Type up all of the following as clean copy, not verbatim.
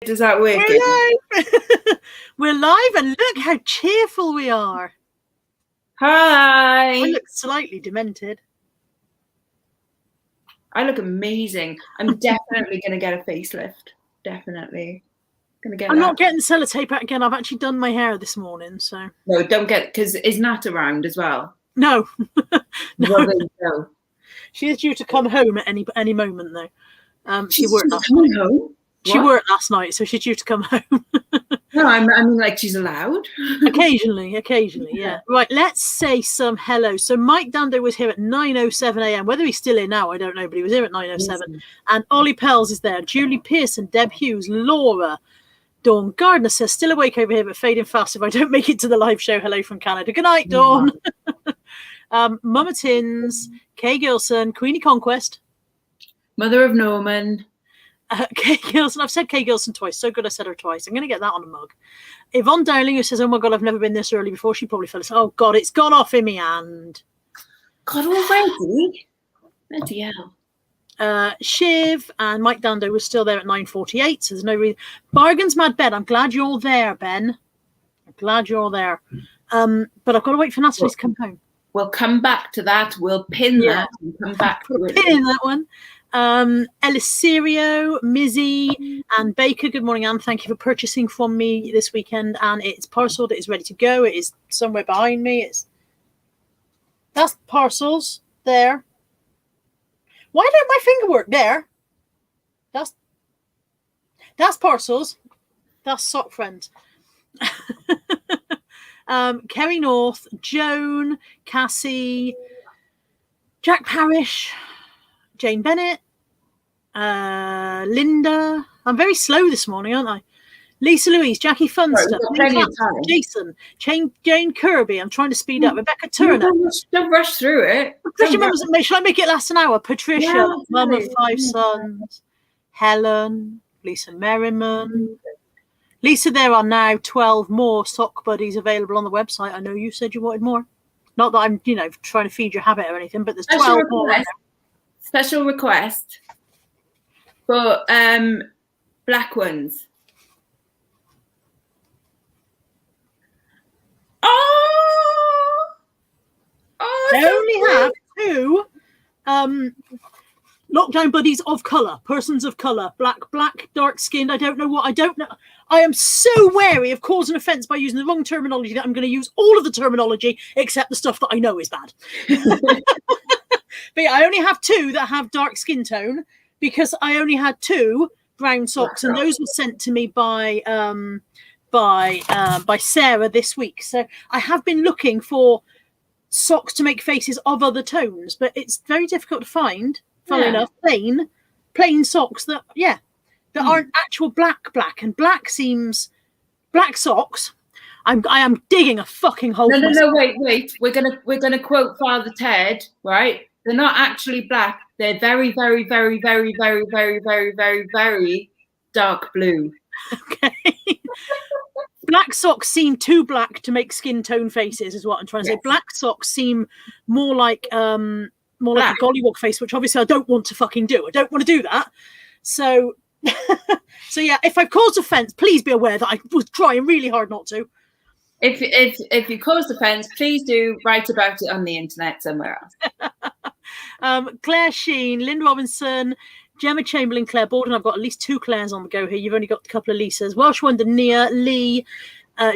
Does that work? We're live. We're live, and look how cheerful we are. Hi. I look slightly demented. I look amazing. I'm definitely going to get a facelift. Definitely. I'm not getting the sellotape out again. I've actually done my hair this morning, so. No, don't get, because is Nat around as well? No. No. No. She is due to come home at any moment, though. She worked last night. Home? She worked last night, so she's due to come home. No, I mean, like, she's allowed. Occasionally, yeah. Right, let's say some hello. So Mike Dando was here at 9:07 a.m. Whether he's still here now, I don't know, but he was here at 9:07. And Ollie Pels is there. Julie Pearson, Deb Hughes, Laura. Dawn Gardner says, still awake over here, but fading fast if I don't make it to the live show. Hello from Canada. Good night, Dawn. Mama Tins, Kay Gilson, Queenie Conquest. Mother of Norman. Kay Gilson. I've said Kay Gilson twice. So good I said her twice. I'm going to get that on a mug. Yvonne Dowling, who says, oh my God, I've never been this early before. She probably fell asleep. Oh God, it's gone off in me hand. God, already? Bloody hell. Shiv and Mike Dando was still there at 9:48, so there's no reason. Bargain's Mad Ben, I'm glad you're there, Ben. I'm glad you're there. But I've got to wait for Natalie to come home. We'll come back to that. We'll pin that and come back to it. Pin that one. Eliserio, Mizzy, and Baker. Good morning, Anne. Thank you for purchasing from me this weekend. And it's parceled. It is ready to go. It is somewhere behind me. That's parcels there. Why don't my finger work there? That's parcels. That's sock friends. Kerry North, Joan, Cassie, Jack Parrish, Jane Bennett, Linda. I'm very slow this morning, aren't I? Lisa Louise, Jackie Funster, Jason, Jane Kirby. I'm trying to speed up. Rebecca Turner. Don't rush through it. Should I make it last an hour? Patricia, mum of 5 sons. Helen, Lisa Merriman. Lisa, there are now 12 more sock buddies available on the website. I know you said you wanted more. Not that I'm, trying to feed your habit or anything, but there's 12 more. Special request for black ones. They only have 2 lockdown buddies of colour, persons of colour, black, dark skinned. I don't know. I am so wary of causing offence by using the wrong terminology that I'm going to use all of the terminology except the stuff that I know is bad. But yeah, I only have 2 that have dark skin tone because I only had 2 brown socks, and those were sent to me by Sarah this week. So I have been looking for socks to make faces of other tones, but it's very difficult to find. Funnily enough, plain socks that aren't actual black, and black socks. I am digging a fucking hole. No, wait. We're gonna quote Father Ted, right? They're not actually black. They're very, very, very, very, very, very, very, very, very dark blue. Okay. Black socks seem too black to make skin tone faces, is what I'm trying to say. Black socks seem more like a gollywog face, which obviously I don't want to fucking do. I don't want to do that. So yeah, if I've caused offence, please be aware that I was trying really hard not to. If you caused offence, please do write about it on the internet somewhere else. Claire Sheen, Lynn Robinson, Gemma Chamberlain, Claire Borden. I've got at least 2 Claires on the go here. You've only got a couple of Lisas. Welsh Wonder, Nia, Lee,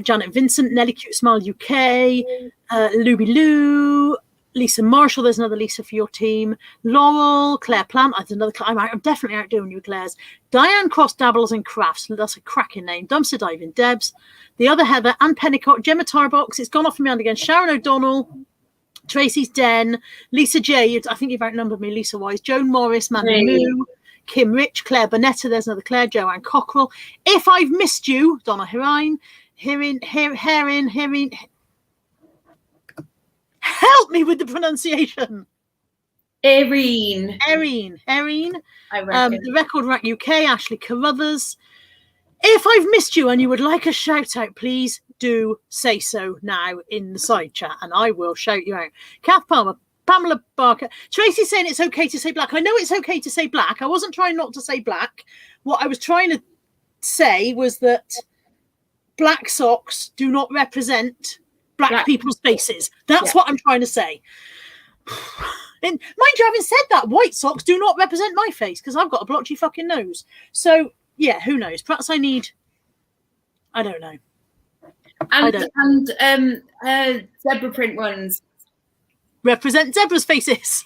Janet Vincent, Nelly Cute Smile UK, Luby Lou, Lisa Marshall. There's another Lisa for your team. Laurel, Claire Plant. That's another. I'm definitely outdoing you, Claire's. Diane Cross Dabbles and Crafts. That's a cracking name. Dumpster Diving Debs. The other Heather, Anne Pennicott, Gemma Tarbox. It's gone off from me and again. Sharon O'Donnell. Tracy's Den, Lisa J. I think you've outnumbered me, Lisa Wise. Joan Morris, Mandy Moo, Kim Rich, Claire Bonetta. There's another Claire. Joanne Cockrell. If I've missed you, Donna Herin. Help me with the pronunciation. Erin. The Record Rack UK, Ashley Carruthers. If I've missed you and you would like a shout out, please do say so now in the side chat and I will shout you out. Kath Palmer, Pamela Barker. Tracy saying it's okay to say black. I know it's okay to say black. I wasn't trying not to say black. What I was trying to say was that black socks do not represent black people's faces. That's what I'm trying to say. And mind you, having said that, white socks do not represent my face because I've got a blotchy fucking nose. So yeah, who knows? Perhaps I don't know. And zebra print ones represent zebras' faces.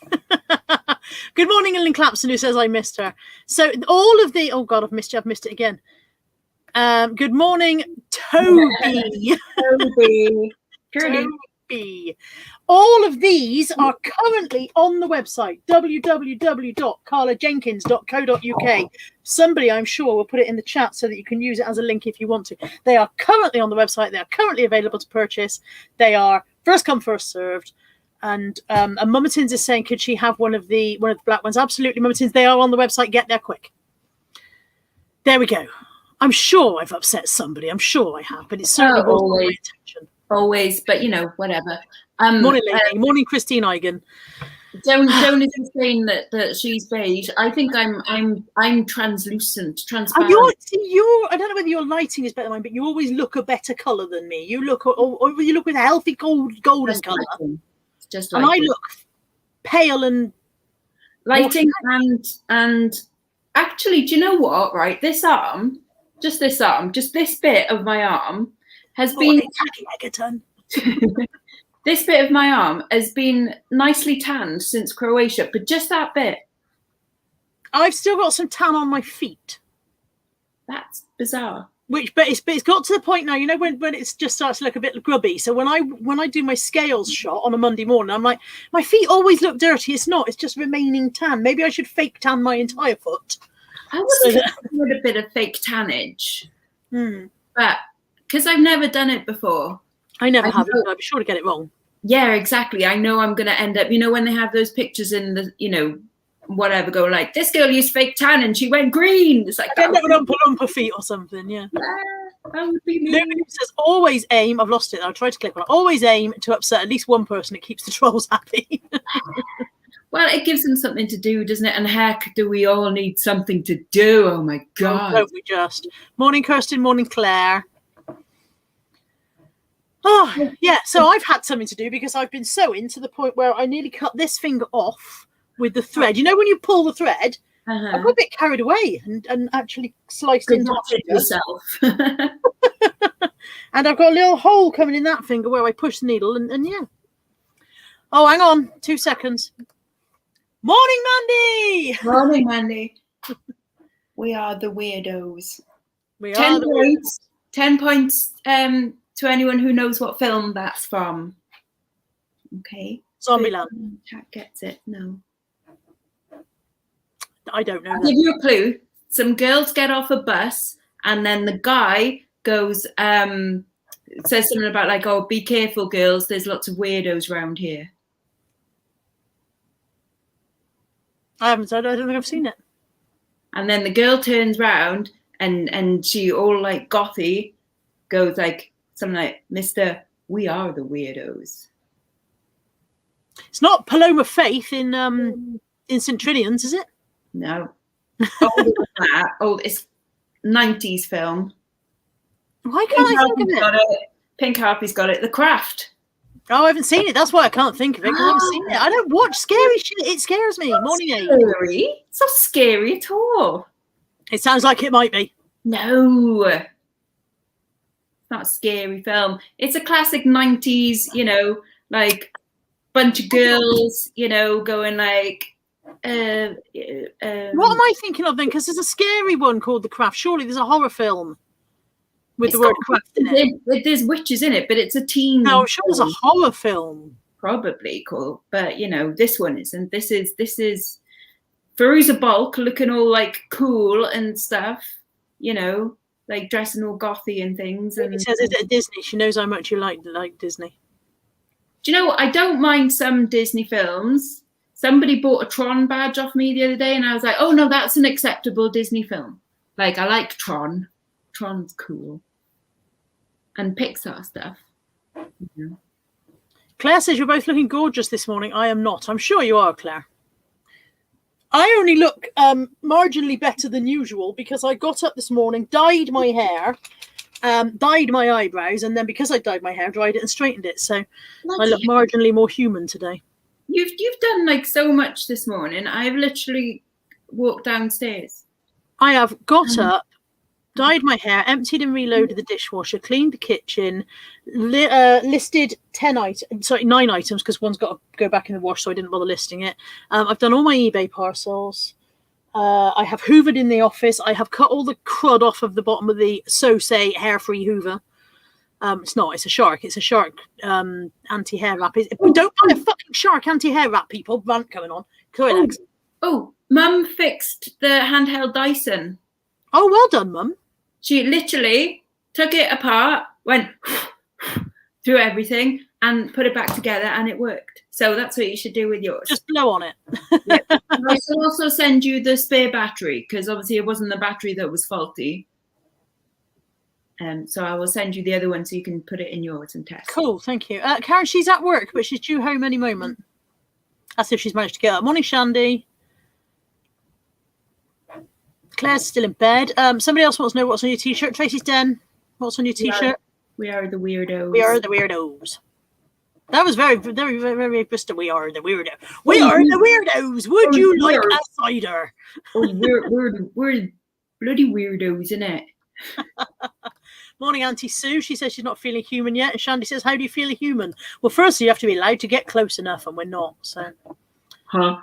Good morning, Ellen Clapson, who says I missed her. So all of the I've missed it again. Good morning, Toby. Toby. All of these are currently on the website, www.carlajenkins.co.uk. Somebody, I'm sure, will put it in the chat so that you can use it as a link if you want to. They are currently on the website. They are currently available to purchase. They are first come, first served. And Mummatins is saying, could she have one of the black ones? Absolutely, Mummatins. They are on the website. Get there quick. There we go. I'm sure I've upset somebody. I'm sure I have, but it certainly wasn't my intention. Always, but Morning, lady. Morning, Christine Eigen. Joan is saying that she's beige. I think I'm translucent, transparent. I don't know whether your lighting is better than mine, but you always look a better colour than me. You look, or you look with a healthy golden colour. Just and I look pale and lighting and actually, do you know what? Right, this bit of my arm has been this bit of my arm has been nicely tanned since Croatia, but just that bit. I've still got some tan on my feet. That's bizarre. But it's got to the point now, when it just starts to look a bit grubby. So when I do my scales shot on a Monday morning, I'm like, my feet always look dirty. It's not. It's just remaining tan. Maybe I should fake tan my entire foot. I would with a bit of fake tannage, but because I've never done it before. I never have. I'd be sure to get it wrong. Yeah, exactly. I know I'm going to end up. When they have those pictures in the whatever, go like, this girl used fake tan and she went green. It's like umpa feet or something. Yeah, that would be me. Nobody says always aim. I've lost it. I'll try to click on it. Always aim to upset at least one person. It keeps the trolls happy. Well, it gives them something to do, doesn't it? And heck, do we all need something to do? Oh my God. Don't we just? Morning, Kirsten. Morning, Claire. Oh, yeah. So I've had something to do because I've been sewing to the point where I nearly cut this finger off with the thread. When you pull the thread, I got a bit carried away and actually sliced into yourself. And I've got a little hole coming in that finger where I push the needle and yeah. Oh, hang on. 2 seconds. Morning, Mandy. Morning, Mandy. We are the weirdos. 10 points. 10 points to anyone who knows what film that's from. Okay. Zombieland. Chat gets it. No. I don't know. I'll give you a clue. Some girls get off a bus and then the guy goes, says something about like, oh, be careful, girls. There's lots of weirdos around here. I don't think I've seen it. And then the girl turns round and she all like gothy goes like something like, Mr. We are the weirdos. It's not Paloma Faith in St. Trinian's, is it? No. Older than that. It's 90s film. Why can't I think of it? Pink Harpy's got it. The Craft. Oh, I haven't seen it. That's why I can't think of it, because I haven't seen it. I don't watch scary shit. It scares me. Morning, scary. It's not scary at all. It sounds like it might be. No. It's not a scary film. It's a classic 90s, like bunch of girls, going like... what am I thinking of then? Because there's a scary one called The Craft. Surely there's a horror film with the word craft in it. There's witches in it, but it's a teen. No, I'm sure there's a horror film. Probably cool, but this one isn't. This is Veruza Balk looking all like cool and stuff. Like dressing all gothy and things. And it says it's at Disney. She knows how much you like Disney. Do you know what? I don't mind some Disney films. Somebody bought a Tron badge off me the other day, and I was like, "Oh no, that's an acceptable Disney film." Like I like Tron. Tron's cool. And Pixar stuff. Yeah. Claire says you're both looking gorgeous this morning. I am not. I'm sure you are, Claire. I only look marginally better than usual because I got up this morning, dyed my hair, dyed my eyebrows, and then because I dyed my hair, dried it and straightened it. So I look marginally more human today. You've done like so much this morning. I've literally walked downstairs. I have got up, dyed my hair, emptied and reloaded the dishwasher, cleaned the kitchen, listed 9 items because one's got to go back in the wash, so I didn't bother listing it. I've done all my eBay parcels. I have hoovered in the office. I have cut all the crud off of the bottom of the So-Say hair-free hoover. It's not. It's a shark. It's a shark anti-hair wrap. Don't buy a fucking shark anti-hair wrap, people. Rant coming on. Mum fixed the handheld Dyson. Oh, well done, Mum. She literally took it apart, went through everything, and put it back together, and it worked. So that's what you should do with yours. Just blow on it. Yeah. I shall also send you the spare battery because obviously it wasn't the battery that was faulty. So I will send you the other one so you can put it in yours and test. Cool, thank you. Karen, she's at work, but she's due home any moment. That's if she's managed to get up. Morning, Shandy. Claire's still in bed. Somebody else wants to know what's on your t-shirt. Tracy's Den. What's on your t-shirt? We are the weirdos. We are the weirdos. That was very, very, very, very Bristol. We are the weirdo. We are the weirdos. Would you like a cider? Oh, we're bloody weirdos, isn't it? Morning, Auntie Sue. She says she's not feeling human yet. And Shandy says, how do you feel a human? Well, firstly, you have to be allowed to get close enough, and we're not. So. Huh?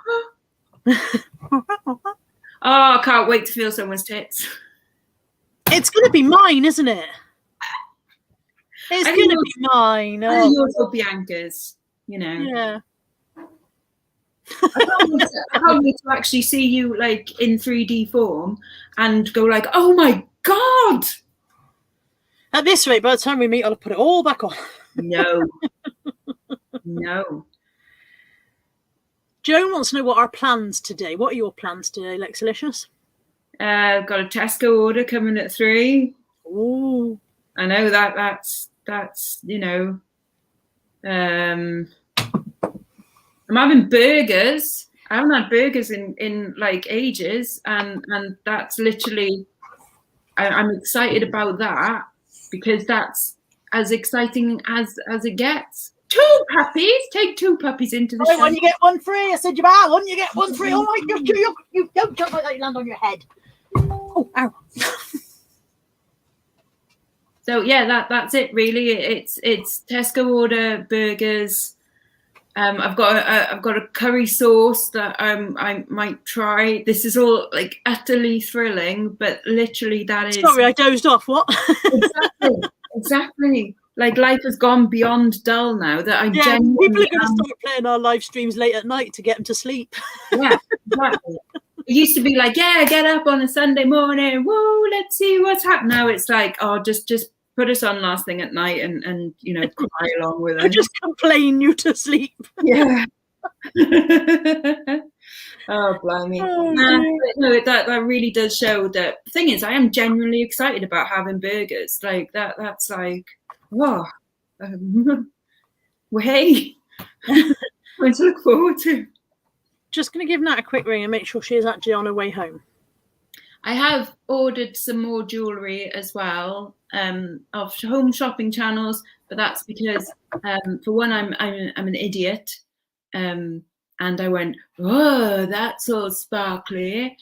Oh, I can't wait to feel someone's tits. It's going to be mine, isn't it? It's going to be mine. I think yours will be Bianca's, you know. Yeah. I can't wait to actually see you like in 3D form and go like, oh my God. At this rate, by the time we meet, I'll put it all back on. No. No. Joan wants to know what our plans today. What are your plans today, Lexalicious? I've got a Tesco order coming at 3. Ooh. I know that's you know. I'm having burgers. I haven't had burgers in like ages, and that's literally I'm excited about that because that's as exciting as it gets. 2 puppies. Take 2 puppies into the show. When you get 1 free, I said you buy 1, you get 1 free. Oh my God, you don't jump like that, you land on your head. Oh, ow. So yeah, that's it really. It's Tesco order burgers. I've got a curry sauce that I might try. This is all like utterly thrilling, but literally that is. Sorry, I dozed off. What? Exactly. Like life has gone beyond dull now. That I genuinely people are going to start playing our live streams late at night to get them to sleep. Yeah, exactly. It used to be like, yeah, get up on a Sunday morning. Whoa, let's see what's happening. Now it's like, oh, just put us on last thing at night and you know cry along with us. Just complain you to sleep. Yeah. Oh, blimey. Oh, no, that really does show that. The thing is, I am genuinely excited about having burgers. Like that's like, wow. Well, hey, what to look forward to. Just going to give Nat a quick ring and make sure she is actually on her way home. I have ordered some more jewellery as well off home shopping channels, but that's because for one, I'm an idiot, and I went, oh, that's all sparkly,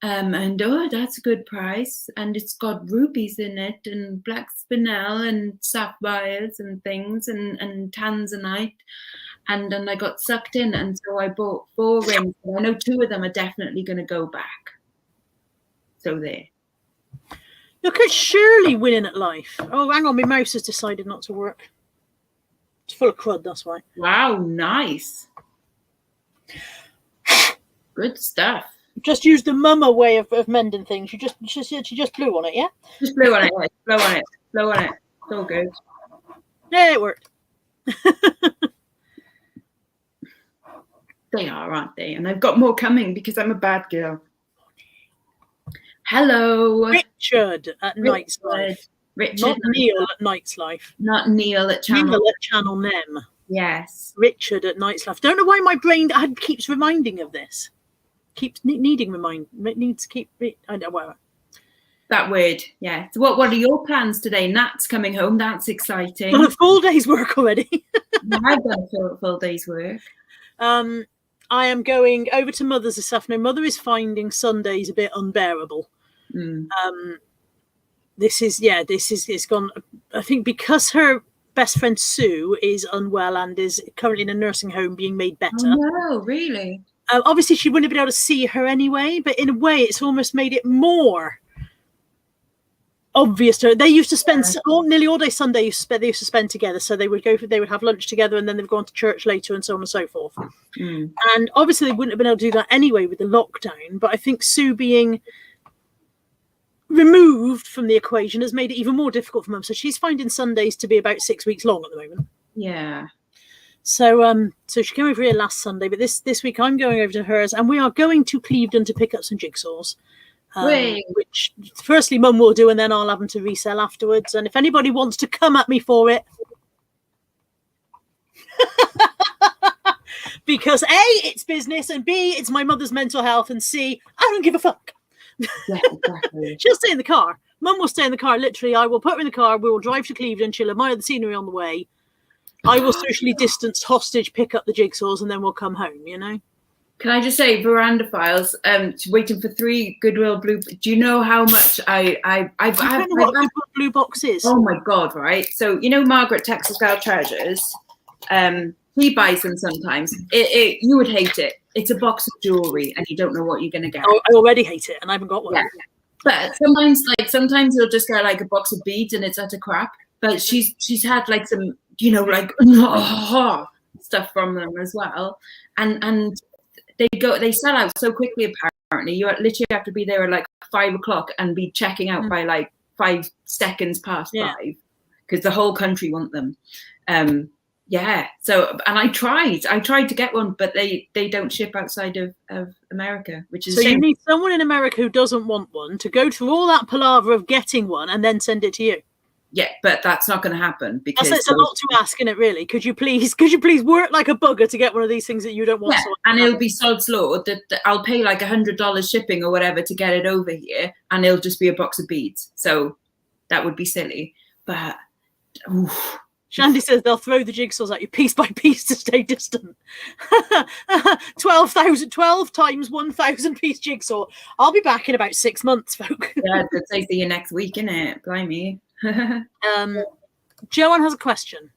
and oh, that's a good price, and it's got rubies in it, and black spinel, and sapphires, and things, and tanzanite. And then I got sucked in, and so I bought 4 rings. I know 2 of them are definitely going to go back. So there. Look at Shirley winning at life. Oh, hang on, my mouse has decided not to work. It's full of crud, that's why. Wow, nice. Good stuff. Just use the mummer way of mending things. She just blew on it, yeah? Just blew on it, yeah. Blow on it. Blow on it. It's all good. Yeah, it worked. They are, aren't they? And I've got more coming because I'm a bad girl. Hello. Richard at Night's Life. Richard. Not Neil at Night's Life. Not Neil at Channel. Neil at Channel Nem. Yes. Richard at Night's Life. Don't know why my brain keeps reminding of this. keeps needing remind. It needs to keep. I know whatever. That word, yeah. So what are your plans today? Nat's coming home. That's exciting. Done a full day's work already. I've done a full day's work. I am going over to Mother's this afternoon. Mother is finding Sundays a bit unbearable. It's gone. I think because her best friend Sue is unwell and is currently in a nursing home being made better. Oh, no, really? Obviously, she wouldn't have been able to see her anyway, but in a way, it's almost made it more obvious to her. They used to spend nearly all day Sunday. They used to spend together, so they would have lunch together, and then they'd go on to church later, and so on and so forth. And obviously, they wouldn't have been able to do that anyway with the lockdown. But I think Sue being removed from the equation has made it even more difficult for Mum. So she's finding Sundays to be about 6 weeks long at the moment. Yeah. So she came over here last Sunday, but this week I'm going over to hers, and we are going to Clevedon to pick up some jigsaws. Which firstly Mum will do, and then I'll have them to resell afterwards. And if anybody wants to come at me for it, because A, it's business, and B, it's my mother's mental health, and C, I don't give a fuck. Yeah, exactly. She'll stay in the car. Mum will stay in the car. Literally, I will put her in the car. We will drive to Clevedon. She'll admire the scenery on the way. I will socially distanced hostage pick up the jigsaws, and then we'll come home. You know. Can I just say, Veranda Files, waiting for 3 Goodwill Blue. Do you know how much I don't know what a Goodwill Blue Box is. Oh my God, right? So, you know, Margaret Textile Treasures, he buys them sometimes. You would hate it. It's a box of jewelry and you don't know what you're going to get. Oh, I already hate it and I haven't got one. Yeah. But sometimes you'll just get like a box of beads and it's utter crap. But she's had like some, you know, like stuff from them as well. And they sell out so quickly apparently. You literally have to be there at like 5 o'clock and be checking out by like 5 seconds past 5 because the whole country want them. So, and I tried to get one, but they don't ship outside of America, which is so you need someone in America who doesn't want one to go through all that palaver of getting one and then send it to you. Yeah, but that's not going to happen because it's a lot to ask, isn't it? Really, could you please work like a bugger to get one of these things that you don't want? Yeah, and it'll be sod's law that I'll pay like $100 shipping or whatever to get it over here, and it'll just be a box of beads. So that would be silly. But Shandy says they'll throw the jigsaws at you piece by piece to stay distant. 12 times 1,000 piece jigsaw. I'll be back in about 6 months, folk. Yeah, I'd say see you next week, innit? Blimey. Joanne has a question.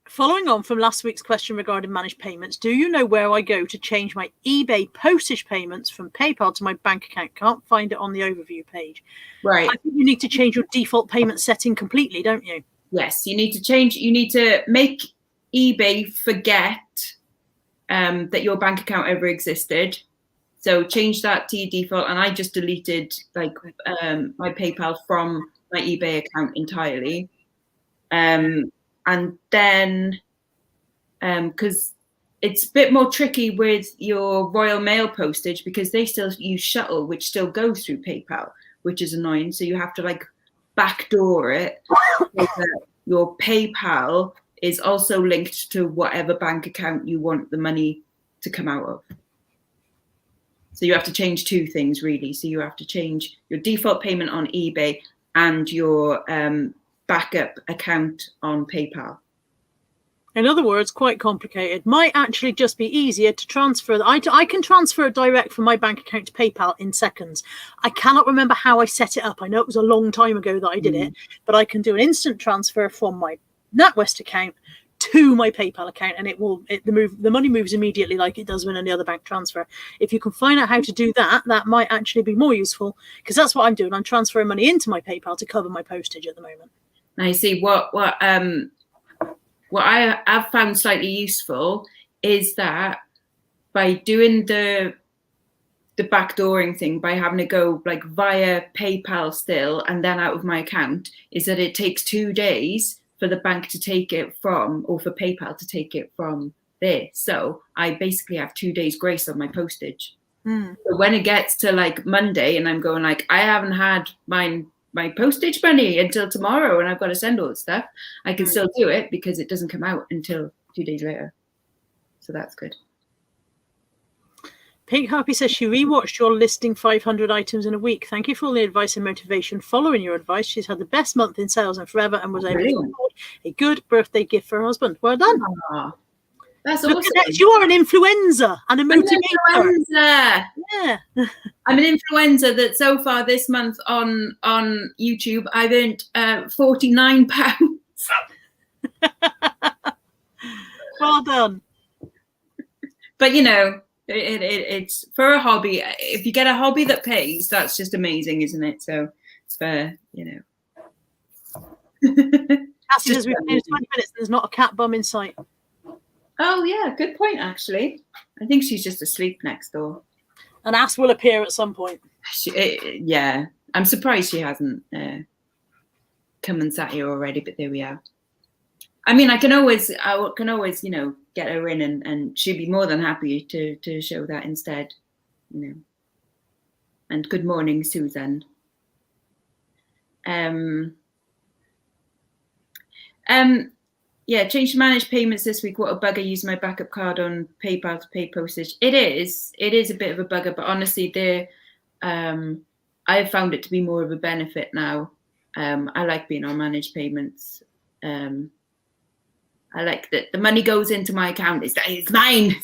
Following on from last week's question regarding managed payments, do you know where I go to change my eBay postage payments from PayPal to my bank account? Can't find it on the overview page. Right. I think you need to change your default payment setting completely, don't you? Yes, you need to make eBay forget that your bank account ever existed. So change that to your default, and I just deleted like my PayPal from my eBay account entirely. And then, because it's a bit more tricky with your Royal Mail postage because they still use Shuttle, which still goes through PayPal, which is annoying. So you have to like backdoor it so that your PayPal is also linked to whatever bank account you want the money to come out of. So you have to change 2 things really. So you have to change your default payment on eBay and your backup account on PayPal. In other words, quite complicated. Might actually just be easier to transfer. I can transfer direct from my bank account to PayPal in seconds. I cannot remember how I set it up. I know it was a long time ago that I did it, but I can do an instant transfer from my NatWest account to my PayPal account, and the money moves immediately like it does when any other bank transfer. If you can find out how to do that, that might actually be more useful, because that's what I'm doing. I'm transferring money into my PayPal to cover my postage at the moment. I see. What I have found slightly useful is that by doing the backdooring thing, by having to go like via PayPal still and then out of my account, is that it takes 2 days for the bank to take it from, or for PayPal to take it from there. So I basically have 2 days grace on my postage. So when it gets to like Monday and I'm going like, I haven't had my postage money until tomorrow and I've got to send all this stuff, I can still do it because it doesn't come out until 2 days later. So that's good. Pink Happy says she rewatched your listing 500 items in a week. Thank you for all the advice and motivation. Following your advice, she's had the best month in sales and forever, and was able to afford a good birthday gift for her husband. Well done. Aww. That's Look awesome. at that. You are an influencer and a motivator. Yeah. I'm an influencer that so far this month on YouTube, I've earned £49. Well done. But you know, it's for a hobby. If you get a hobby that pays, that's just amazing, isn't it? So it's for, you know. Cassie says we've been 20 minutes and there's not a cat bum in sight. Oh yeah, good point actually. I think she's just asleep next door. An ass will appear at some point. Yeah, I'm surprised she hasn't come and sat here already, but there we are. I mean, I can always, you know, get her in, and she'd be more than happy to show that instead, you know. And good morning, Susan. Yeah, change to manage payments this week. What a bugger! Using my backup card on PayPal to pay postage. It is a bit of a bugger, but honestly, I've found it to be more of a benefit now. I like being on managed payments. I like that the money goes into my account. It's mine.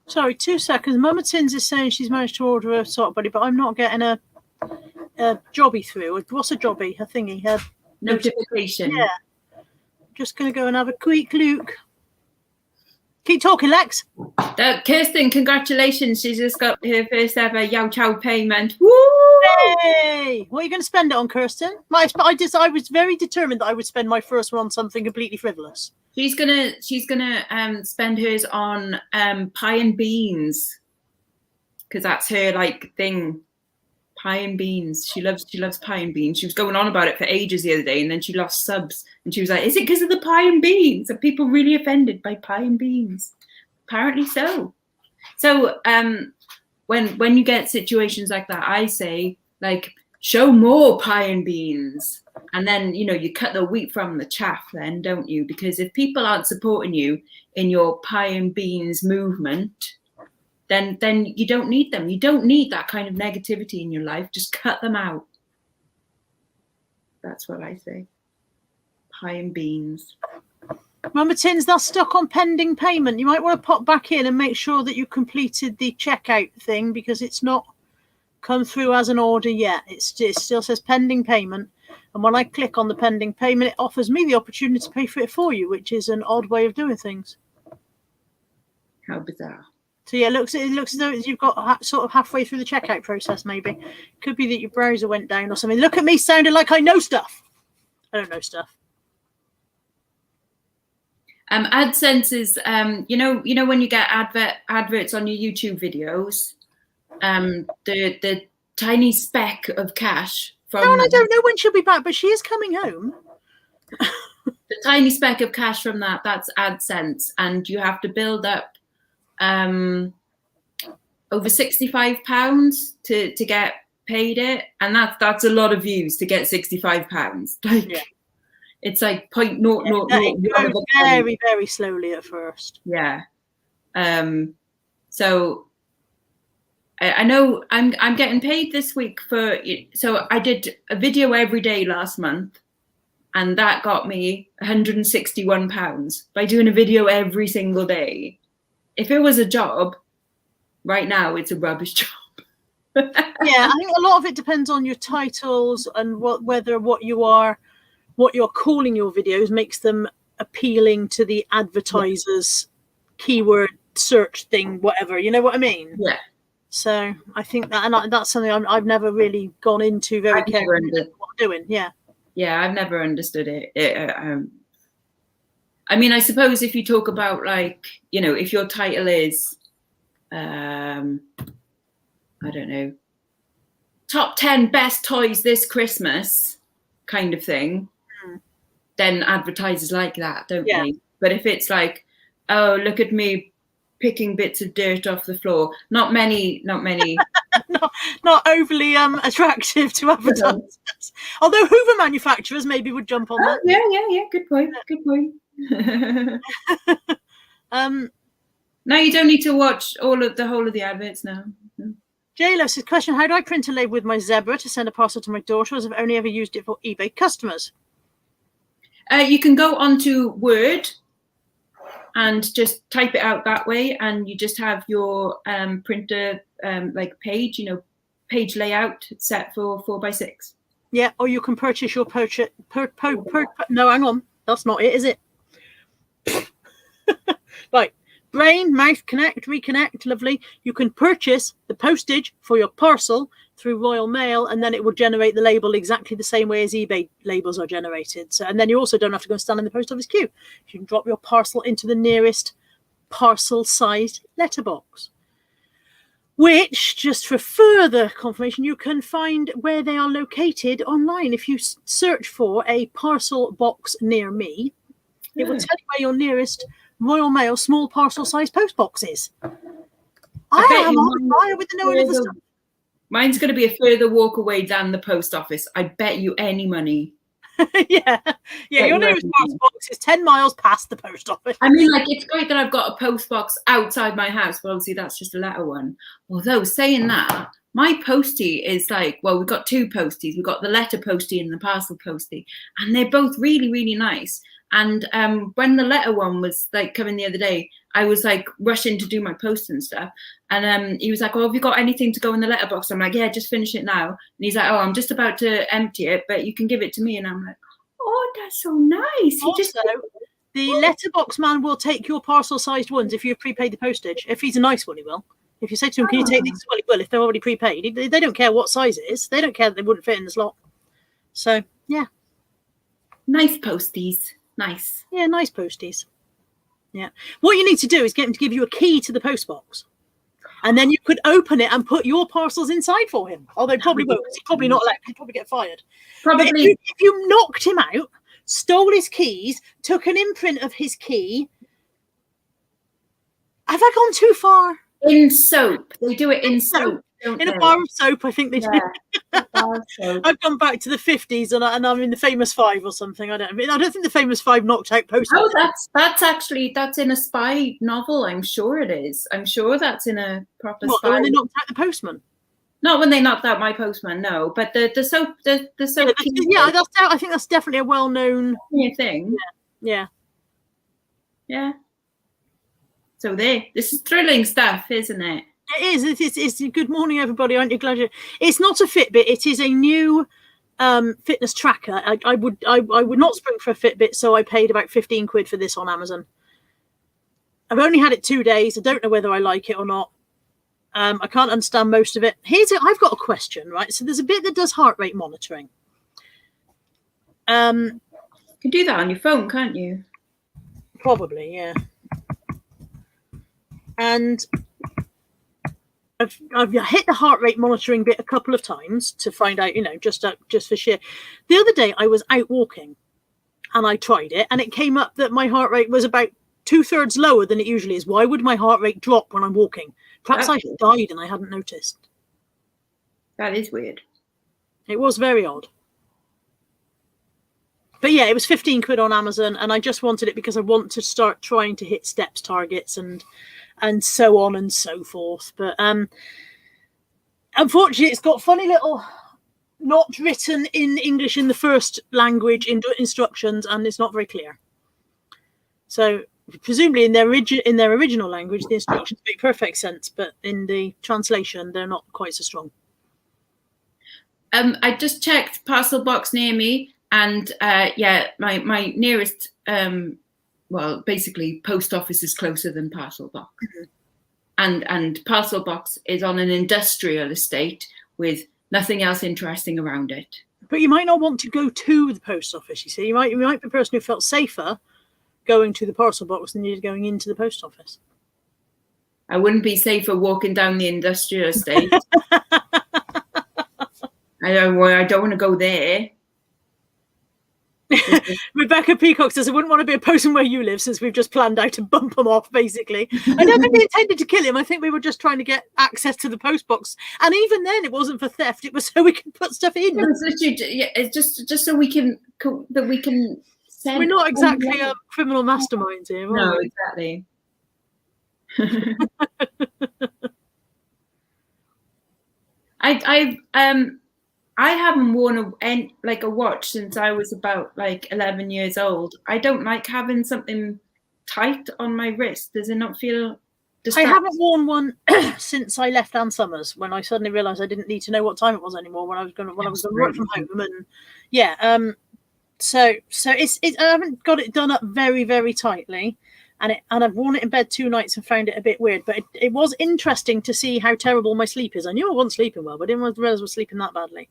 Sorry, 2 seconds. Mama Tins is saying she's managed to order a sock buddy, but I'm not getting a jobby through. What's a jobby? A thingy? A notification. Yeah. Just going to go and have a quick look. Keep talking, Lex. Kirsten, congratulations. She's just got her first ever Yao Chow payment. Woo! Hey! What are you going to spend it on, Kirsten? I was very determined that I would spend my first one on something completely frivolous. She's gonna spend hers on pie and beans, because that's her like thing. Pie and beans. She loves pie and beans. She was going on about it for ages the other day, and then she lost subs, and she was like, "Is it because of the pie and beans? Are people really offended by pie and beans?" Apparently so. So when you get situations like that, I say, like, show more pie and beans, and then, you know, you cut the wheat from the chaff then, don't you? Because if people aren't supporting you in your pie and beans movement, then you don't need them. You don't need that kind of negativity in your life. Just cut them out. That's what I say. Pie and beans. Mama Tins, that's stuck on pending payment. You might want to pop back in and make sure that you completed the checkout thing, because it's not come through as an order yet. It still says pending payment. And when I click on the pending payment, it offers me the opportunity to pay for it for you, which is an odd way of doing things. How bizarre. So yeah, it looks as though you've got sort of halfway through the checkout process. Maybe could be that your browser went down or something. Look at me sounding like I know stuff. I don't know stuff. AdSense is you know when you get adverts on your YouTube videos, the tiny speck of cash from. No, and I don't know when she'll be back, but she is coming home. The tiny speck of cash from that's AdSense, and you have to build up over £65 to get paid it, and that's a lot of views to get £65. Like, yeah. It's like 0.00. Very, very slowly at first. Yeah. So I know I'm getting paid this week for. So I did a video every day last month, and that got me £161 by doing a video every single day. If it was a job, right now it's a rubbish job. Yeah, I think a lot of it depends on your titles and whether what you're calling your videos makes them appealing to the advertisers' keyword search thing, whatever. You know what I mean? Yeah. So I think that, and that's something I've never really gone into very carefully what I'm doing. Yeah. Yeah, I've never understood it. I mean, I suppose if you talk about, like, you know, if your title is, I don't know, top 10 best toys this Christmas kind of thing, then advertisers like that, don't they? But if it's like, oh, look at me picking bits of dirt off the floor, not many. not overly attractive to advertisers. Although Hoover manufacturers maybe would jump on that. Yeah. Good point. Now you don't need to watch the whole of the adverts now. No. J-Lo says, question, how do I print a label with my zebra to send a parcel to my daughter, as I've only ever used it for eBay customers? You can go onto Word and just type it out that way, and you just have your printer like page, page layout set for 4x6. Yeah, or you can purchase your no, hang on, that's not it, is it? Right. Brain, mouth, connect, reconnect, lovely. You can purchase the postage for your parcel through Royal Mail, and then it will generate the label exactly the same way as eBay labels are generated. So, and then you also don't have to go and stand in the post office queue. You can drop your parcel into the nearest parcel-sized letterbox, which, just for further confirmation, you can find where they are located online. If you search for a parcel box near me, it will tell you where your nearest Royal Mail small parcel size post box is. I am on fire with the knowing of the stuff. Mine's going to be a further walk away than the post office. I bet you any money. Yeah. Your nearest post box is 10 miles past the post office. I mean, like, it's great that I've got a post box outside my house, but obviously that's just a letter one. Although, saying that, my postie is like, well, we've got two posties. We've got the letter postie and the parcel postie, and they're both really, really nice. And when the letter one was like coming the other day, I was like rushing to do my post and stuff. And he was like, "Oh, have you got anything to go in the letterbox?" I'm like, "Yeah, just finish it now." And he's like, "Oh, I'm just about to empty it, but you can give it to me." And I'm like, "Oh, that's so nice." Also, the letterbox man will take your parcel-sized ones if you've prepaid the postage. If he's a nice one, he will. If you say to him, "Can you take these?" Well, he will. If they're already prepaid, they don't care what size it is. They don't care that they wouldn't fit in the slot. So, yeah. Nice posties. Nice. Yeah, nice posties. Yeah. What you need to do is get him to give you a key to the post box. And then you could open it and put your parcels inside for him. Although they probably won't, because he's probably not allowed. He'd probably get fired. Probably. But if you knocked him out, stole his keys, took an imprint of his key. Have I gone too far? In soap. They do it in soap. In a bar of soap, I think they do. I've gone back to the 50s and I'm in the Famous Five or something. I don't think the Famous Five knocked out post. Oh, that's in a spy novel. I'm sure it is. I'm sure that's in a proper spy. When they knocked out the postman? Not when they knocked out my postman, no. But the soap, the soap. I think that's definitely a well-known thing. Yeah. So this is thrilling stuff, isn't it? It is. It's good morning, everybody. Aren't you glad it's not a Fitbit? It is a new fitness tracker. I would not spring for a Fitbit, so I paid about 15 quid for this on Amazon. I've only had it 2 days. I don't know whether I like it or not. I can't understand most of it. I've got a question, right? So there's a bit that does heart rate monitoring. You can do that on your phone, can't you? Probably, yeah. And I've hit the heart rate monitoring bit a couple of times to find out, just for sheer. The other day I was out walking and I tried it and it came up that my heart rate was about 2/3 lower than it usually is. Why would my heart rate drop when I'm walking? Perhaps I died and I hadn't noticed. That is weird. It was very odd. But yeah, it was 15 quid on Amazon and I just wanted it because I want to start trying to hit steps targets and so on and so forth. But unfortunately, it's got funny little not written in English in the first language instructions, and it's not very clear. So presumably in their original language, the instructions make perfect sense, but in the translation, they're not quite so strong. I just checked parcel box near me, and my nearest well, basically, post office is closer than parcel box. Mm-hmm. And parcel box is on an industrial estate with nothing else interesting around it. But you might not want to go to the post office, you see. You might be a person who felt safer going to the parcel box than you did going into the post office. I wouldn't be safer walking down the industrial estate. I don't want to go there. Rebecca Peacock says, I wouldn't want to be a person where you live since we've just planned out to bump him off, basically. I don't think we intended to kill him. I think we were just trying to get access to the post box. And even then, it wasn't for theft. It was so we could put stuff in. It's just so we can send. We're not exactly criminal masterminds here, No, exactly. I haven't worn a watch since I was about like 11 years old. I don't like having something tight on my wrist. Does it not feel distracting? I haven't worn one since I left Ann Summers, when I suddenly realised I didn't need to know what time it was anymore when I was going to work from home. And yeah, so it's I haven't got it done up very, very tightly, and I've worn it in bed 2 nights and found it a bit weird. But it was interesting to see how terrible my sleep is. I knew I wasn't sleeping well, but I didn't realise I was sleeping that badly.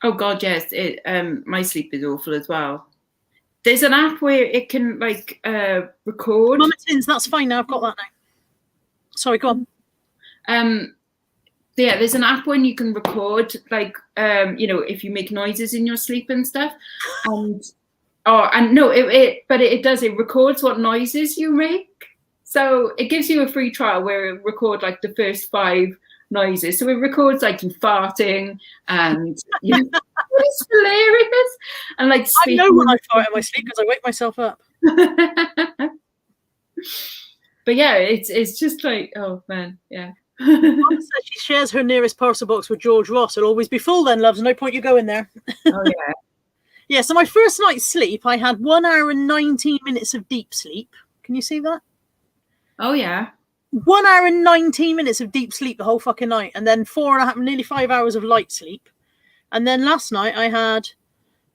Oh God, yes. My sleep is awful as well. There's an app where it can like record. Mama Tins, that's fine now. I've got that now. Sorry, go on. Yeah, there's an app when you can record, like, if you make noises in your sleep and stuff, it records what noises you make. So it gives you a free trial where it records like the first 5 noises. So it records like you farting and it's hilarious. And like speaking. I know when I fart in my sleep because I wake myself up. But yeah, it's just like, oh man, yeah. She shares her nearest parcel box with George Ross. It'll always be full then, loves. No point you going there. Oh yeah. Yeah, so my first night's sleep, I had 1 hour and 19 minutes of deep sleep. Can you see that? Oh yeah. 1 hour and 19 minutes of deep sleep the whole fucking night, and then 4.5, nearly 5 hours of light sleep. And then last night I had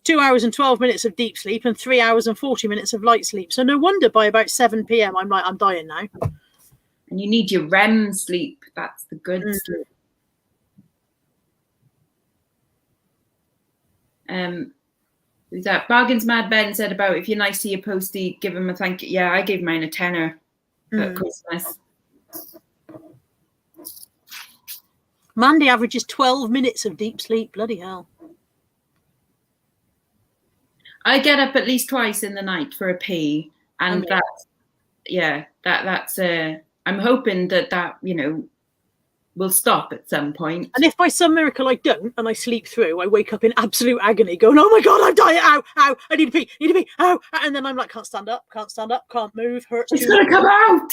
2 hours and 12 minutes of deep sleep and 3 hours and 40 minutes of light sleep. So no wonder by about 7 p.m. I'm like, I'm dying now. And you need your REM sleep. That's the good sleep. Is that Bargains Mad Ben said about if you're nice to your postie, give him a thank you. Yeah, I gave mine a tenner at Christmas. Mandy averages 12 minutes of deep sleep. Bloody hell. I get up at least twice in the night for a pee, and that's I'm hoping that will stop at some point. And if by some miracle I don't and I sleep through, I wake up in absolute agony going, oh my God, I'm dying, ow, I need to pee, ow. And then I'm like, can't stand up, can't move, hurts. It's going to come out.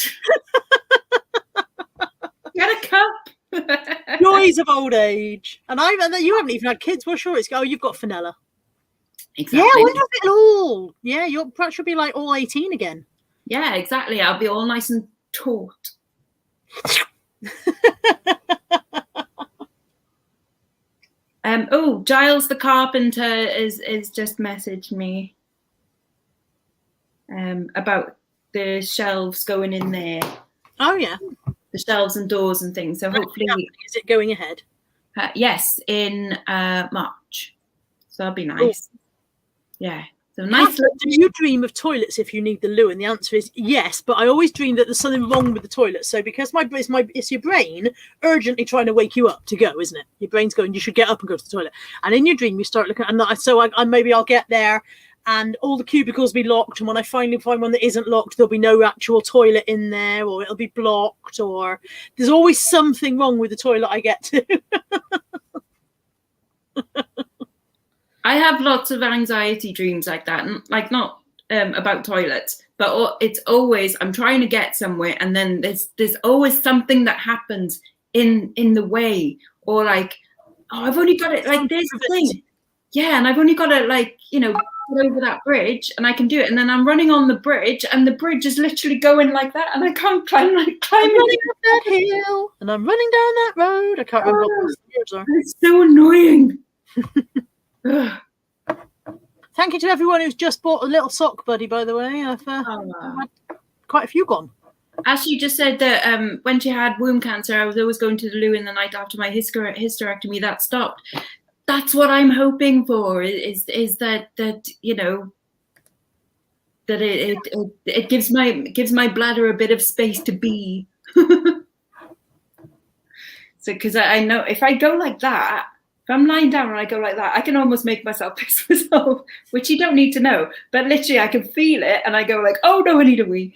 Get a cup. Joys of old age. And you haven't even had kids. Well, sure, you've got Fenella. Exactly. Yeah, I wonder if it'll all. Yeah, you'll perhaps be like all 18 again. Yeah, exactly. I'll be all nice and taut. Giles the carpenter is just messaged me about the shelves going in there. Oh yeah, the shelves and doors and things. So hopefully, is it going ahead? Yes, in March. So that'll be nice. Ooh. Yeah. So nice. Do you dream of toilets if you need the loo? And the answer is yes, but I always dream that there's something wrong with the toilet. So because it's your brain urgently trying to wake you up to go, isn't it? Your brain's going, you should get up and go to the toilet. And in your dream, you start looking, and so maybe I'll get there, and all the cubicles will be locked. And when I finally find one that isn't locked, there'll be no actual toilet in there, or it'll be blocked, or there's always something wrong with the toilet I get to. I have lots of anxiety dreams like that, and like not about toilets, but it's always I'm trying to get somewhere, and then there's always something that happens in the way, or like, oh, I've only got it like this thing, yeah, and I've only got to get over that bridge, and I can do it, and then I'm running on the bridge, and the bridge is literally going like that, and I can't climb. I'm running up that hill, and I'm running down that road. I can't remember what the words are. It's so annoying. Thank you to everyone who's just bought a little sock buddy, by the way. I've had quite a few gone. Ashley just said that when she had womb cancer, I was always going to the loo in the night after my hysterectomy. That stopped. That's what I'm hoping for. Is that that it gives my bladder a bit of space to be. So because I know if I go like that. If I'm lying down and I go like that, I can almost make myself piss myself, which you don't need to know. But literally, I can feel it, and I go like, "Oh no, I need a wee."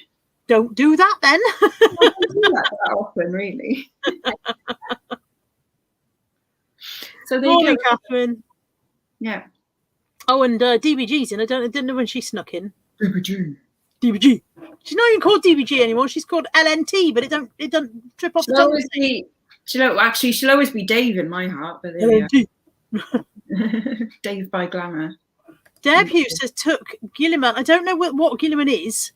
Don't do that then. I don't do that often, really. So there you go, Catherine. Yeah. Oh, and DBG's in. I didn't know when she snuck in. DBG. She's not even called DBG anymore. She's called LNT, but it don't trip off the tongue. She'll always be Dave in my heart. But LNT. Dave by Glamour. Deb Hughes says took Gilliman. I don't know what Gilliman is.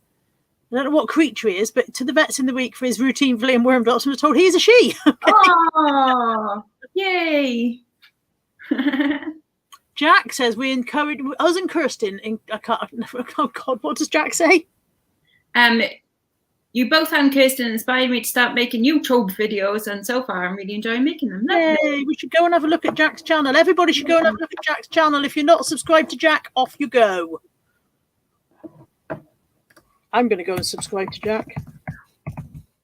I don't know what creature he is, but to the vets in the week for his routine flea and worm drops and was told he is a she. Oh, yay. Jack says we encourage us and Kirsten. Oh God, what does Jack say? You both and Kirsten inspired me to start making YouTube videos, and so far I'm really enjoying making them. Yay, we should go and have a look at Jack's channel. Everybody should go and have a look at Jack's channel. If you're not subscribed to Jack, off you go. I'm going to go and subscribe to Jack.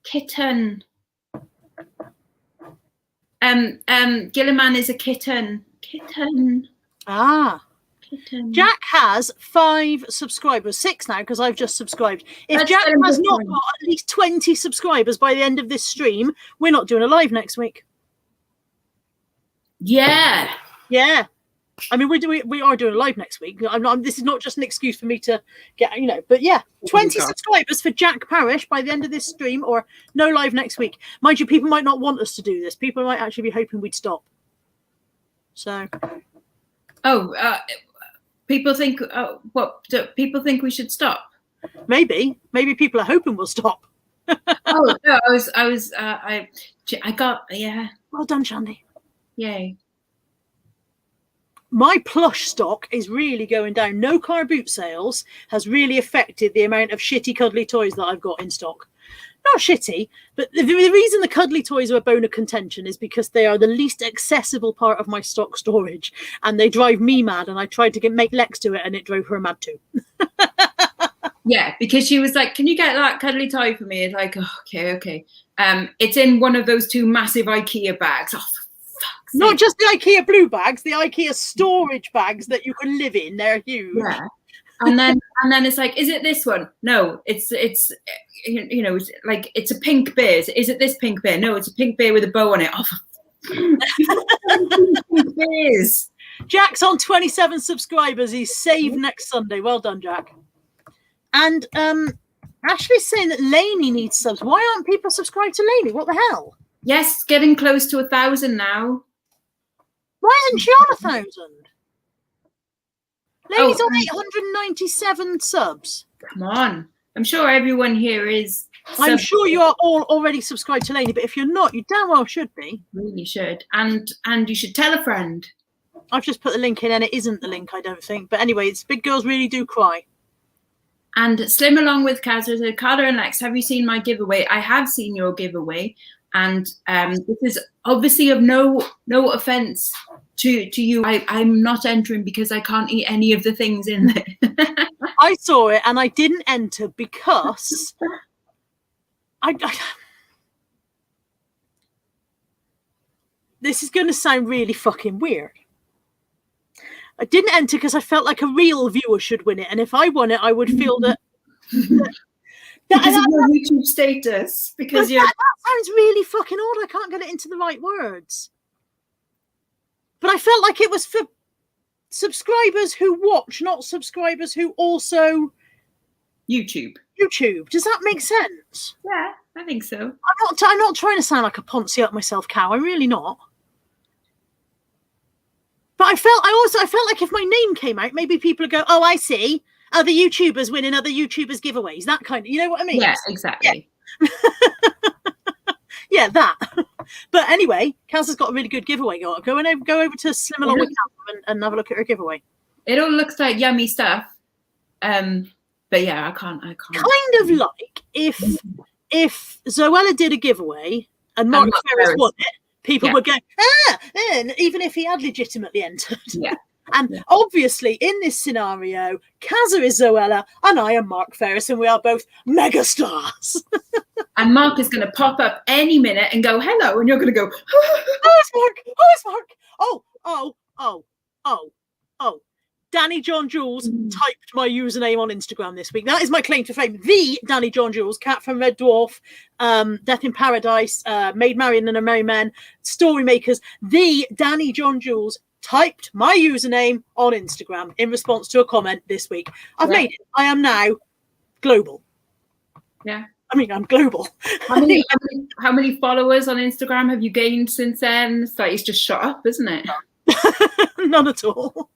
Kitten. Gilliman is a kitten. Kitten. Ah. Kitten. Jack has 5 subscribers, 6 now because I've just subscribed. If Jack has not got at least 20 subscribers by the end of this stream, we're not doing a live next week. Yeah. Yeah. I mean, we are doing a live next week. This is not just an excuse for me to get, but yeah, 20 subscribers for Jack Parrish by the end of this stream, or no live next week. Mind you, people might not want us to do this. People might actually be hoping we'd stop. So. People think what? Do people think we should stop? Maybe people are hoping we'll stop. Oh no, I got Well done, Shandy. Yay. My plush stock is really going down. No car boot sales has really affected the amount of shitty cuddly toys that I've got in stock. Not shitty, but the reason the cuddly toys are a bone of contention is because they are the least accessible part of my stock storage, and they drive me mad. And I tried to make Lex do it, and it drove her mad too. Yeah, because she was like, "Can you get that cuddly toy for me?" It's like, oh, okay. It's in one of those 2 massive IKEA bags. Oh, for fuck's sake. Not just the IKEA blue bags, the IKEA storage bags that you can live in. They're huge. Yeah. And then it's like, is it this one? No, it's it's like, it's a pink bear. Is it this pink bear? No, it's a pink bear with a bow on it. Oh, pink bears. Jack's on 27 subscribers. He's saved next Sunday. Well done, Jack. And Ashley's saying that Lainey needs subs. Why aren't people subscribed to Lainey? What the hell? Yes, getting close to 1,000 now. Why isn't she on 1,000? Lainey's on 897 subs. Come on. I'm sure everyone here is. I'm sure you are all already subscribed to Lainey, but if you're not, you damn well should be. Really should. And you should tell a friend. I've just put the link in, and it isn't the link, I don't think. But anyway, it's Big Girls Really Do Cry. And Slim along with Kaz said, Carla and Lex, have you seen my giveaway? I have seen your giveaway. And this is obviously of no offense to you. I'm not entering because I can't eat any of the things in there. I saw it and I didn't enter because this is going to sound really fucking weird. I didn't enter because I felt like a real viewer should win it, and if I won it, I would feel that. Because of your YouTube status. Because that sounds really fucking odd. I can't get it into the right words. But I felt like it was for subscribers who watch, not subscribers who also YouTube. Does that make sense? Yeah, I think so. I'm not trying to sound like a Ponzi up myself cow. I'm really not. But I felt like if my name came out, maybe people would go, "Oh, I see. Other YouTubers winning other YouTubers giveaways." That kind of, you know what I mean? Yeah, exactly. Yeah, yeah, that. But anyway, Kaz has got a really good giveaway. Go over to Slim along with Kaz and have a look at her giveaway. It all looks like yummy stuff. But yeah, I can't. Kind of like if Zoella did a giveaway and Mark Ferris won it, people would go, and even if he had legitimately entered. Yeah. And obviously, in this scenario, Kazza is Zoella and I am Mark Ferris, and we are both megastars. And Mark is going to pop up any minute and go, hello, and you're going to go, oh, it's Mark. Oh, it's Mark. Oh. Danny John Jules typed my username on Instagram this week. That is my claim to fame. The Danny John Jules, Cat from Red Dwarf, Death in Paradise, Maid Marian and Her Merry Men, Story Makers. The Danny John Jules typed my username on Instagram in response to a comment this week. I've made it. I am now global. Yeah. I mean, I'm global. How many followers on Instagram have you gained since then? It's like it's just shot up, isn't it? None at all.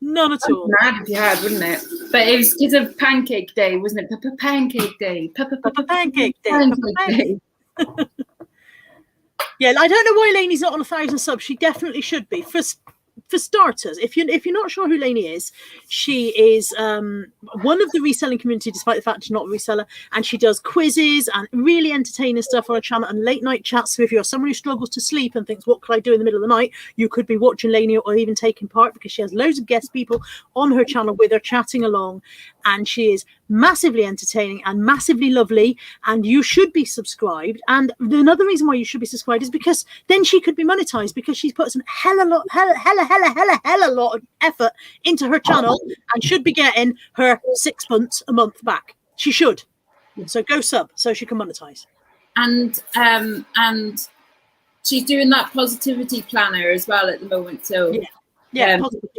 None at all. Mad if you had, wouldn't it? But it was because of Pancake Day, wasn't it? Pancake Day. Pancake Day. Yeah, I don't know why Lainey's not on 1,000 subs. She definitely should be. For starters, if you're not sure who Lainey is, she is one of the reselling community, despite the fact she's not a reseller, and she does quizzes and really entertaining stuff on her channel and late night chats. So if you're someone who struggles to sleep and thinks, what could I do in the middle of the night, you could be watching Lainey or even taking part, because she has loads of guest people on her channel with her chatting along, and she is massively entertaining and massively lovely, and you should be subscribed. And another reason why you should be subscribed is because then she could be monetized, because she's put some hella lot of effort into her channel and should be getting her £6 a month back. She should. So go sub so she can monetize. And she's doing that positivity planner as well at the moment. So yeah,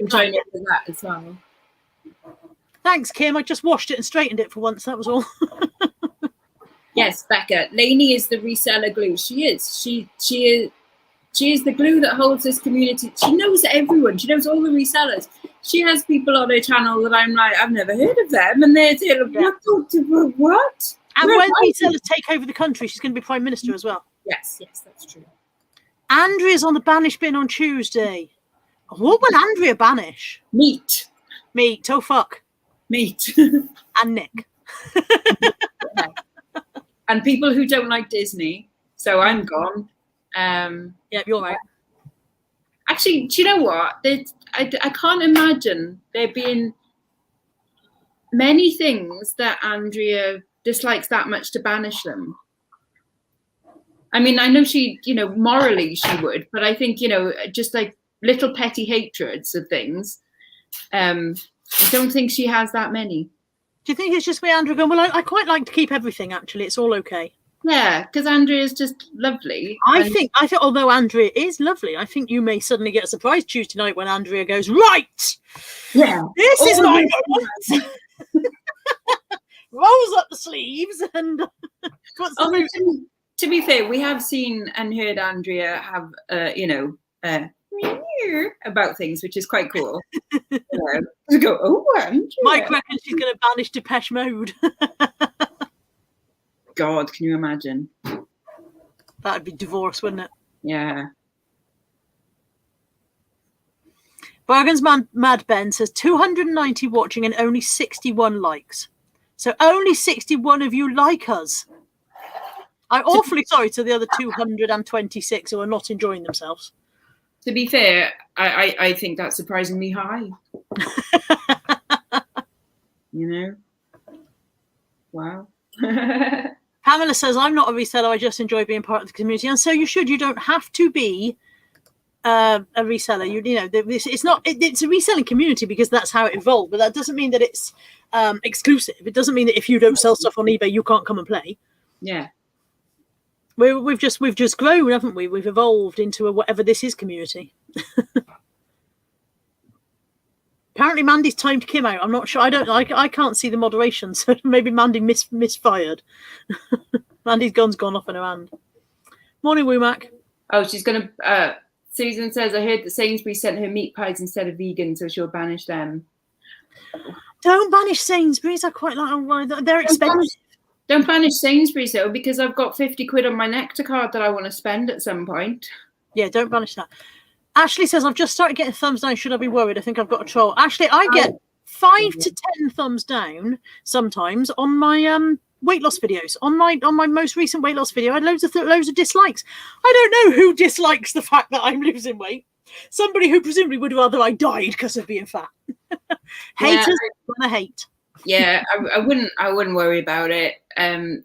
join it with that as well. Thanks, Kim. I just washed it and straightened it for once. That was all. Yes, Becca. Lainey is the reseller glue. She is. She is the glue that holds this community. She knows everyone. She knows all the resellers. She has people on her channel that I'm like, I've never heard of them, and they're what? And when resellers take over the country, she's going to be Prime Minister as well. Yes, that's true. Andrea's on the banish bin on Tuesday. What will Andrea banish? Meat. Oh fuck. Meat. And Nick. And people who don't like Disney. So I'm gone. Yeah, you're right. Actually, do you know what? I can't imagine there being many things that Andrea dislikes that much to banish them. I mean, I know she, morally she would, but I think, just like little petty hatreds of things. I don't think she has that many. Do you think it's just me, Andrea, going, well, I quite like to keep everything, actually. It's all okay. Yeah, because Andrea is just lovely. I think, although Andrea is lovely, I think you may suddenly get a surprise Tuesday night when Andrea goes, right, yeah, this is my moment. Rolls up the sleeves and puts to be fair, we have seen and heard Andrea have, about things, which is quite cool. To go, oh, Andrea. Mike reckons she's going to banish Depeche Mode. God, can you imagine? That'd be divorce, wouldn't it? Yeah. Bargain's Mad Ben says 290 watching and only 61 likes. So only 61 of you like us. I'm awfully sorry to the other 226 who are not enjoying themselves. To be fair, I think that's surprisingly high. Wow. Pamela says, I'm not a reseller. I just enjoy being part of the community. And so you should. You don't have to be a reseller. It's a reselling community because that's how it evolved. But that doesn't mean that it's exclusive. It doesn't mean that if you don't sell stuff on eBay, you can't come and play. Yeah. We've just grown, haven't we? We've evolved into a whatever this is community. Apparently, Mandy's timed Kim out. I'm not sure. I can't see the moderation, so maybe Mandy misfired. Mandy's gun's gone off in her hand. Morning, Woomac. Oh, she's gonna. Susan says, I heard that Sainsbury's sent her meat pies instead of vegan, so she'll banish them. Don't banish Sainsbury's. I quite like them. They're expensive. Don't banish Sainsbury's though, because I've got 50 quid on my Nectar card that I want to spend at some point. Yeah, don't banish that. Ashley says, I've just started getting thumbs down. Should I be worried? I think I've got a troll. Ashley, I get 5 to 10 thumbs down sometimes on my weight loss videos. On my most recent weight loss video, I had loads of dislikes. I don't know who dislikes the fact that I'm losing weight. Somebody who presumably would rather I died because of being fat. Haters gonna hate. Yeah, I wouldn't worry about it. There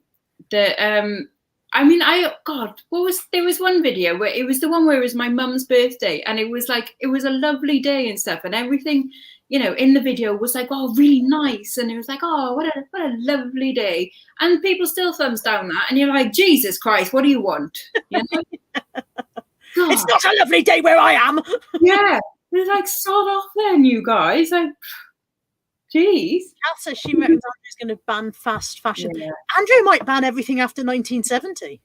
was one video where it was the one where it was my mum's birthday, and it was a lovely day and stuff, and everything, in the video was like, oh, really nice, and it was like, oh, what a lovely day, and people still thumbs down that, and you're like, Jesus Christ, what do you want? It's not a lovely day where I am. Yeah, they're like, sod off then, you guys. Jeez. Kath says she reckons Andrew's going to ban fast fashion. Yeah. Andrew might ban everything after 1970.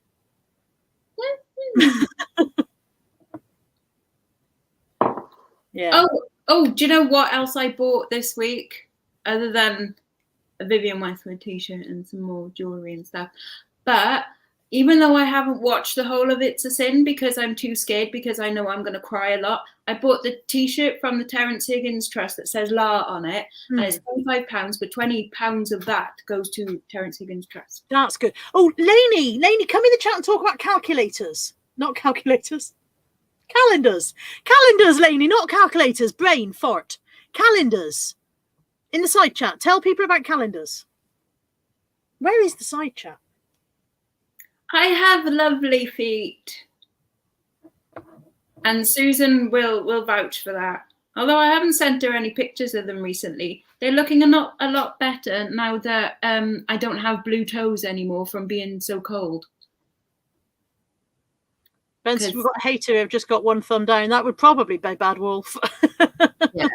Yeah. Oh, do you know what else I bought this week? Other than a Vivienne Westwood t-shirt and some more jewelry and stuff. But even though I haven't watched the whole of It's a Sin because I'm too scared because I know I'm going to cry a lot, I bought the t-shirt from the Terence Higgins Trust that says La on it. And it's £25, but £20 of that goes to Terence Higgins Trust. That's good. Oh, Lainey, come in the chat and talk about calculators. Not calculators. Calendars. Calendars, Lainey, not calculators. Brain, fart. Calendars. In the side chat, tell people about calendars. Where is the side chat? I have lovely feet. And Susan will vouch for that. Although I haven't sent her any pictures of them recently. They're looking a lot better now that I don't have blue toes anymore from being so cold. Ben's, we've got a hater who've just got one thumb down. That would probably be Bad Wolf. Yeah.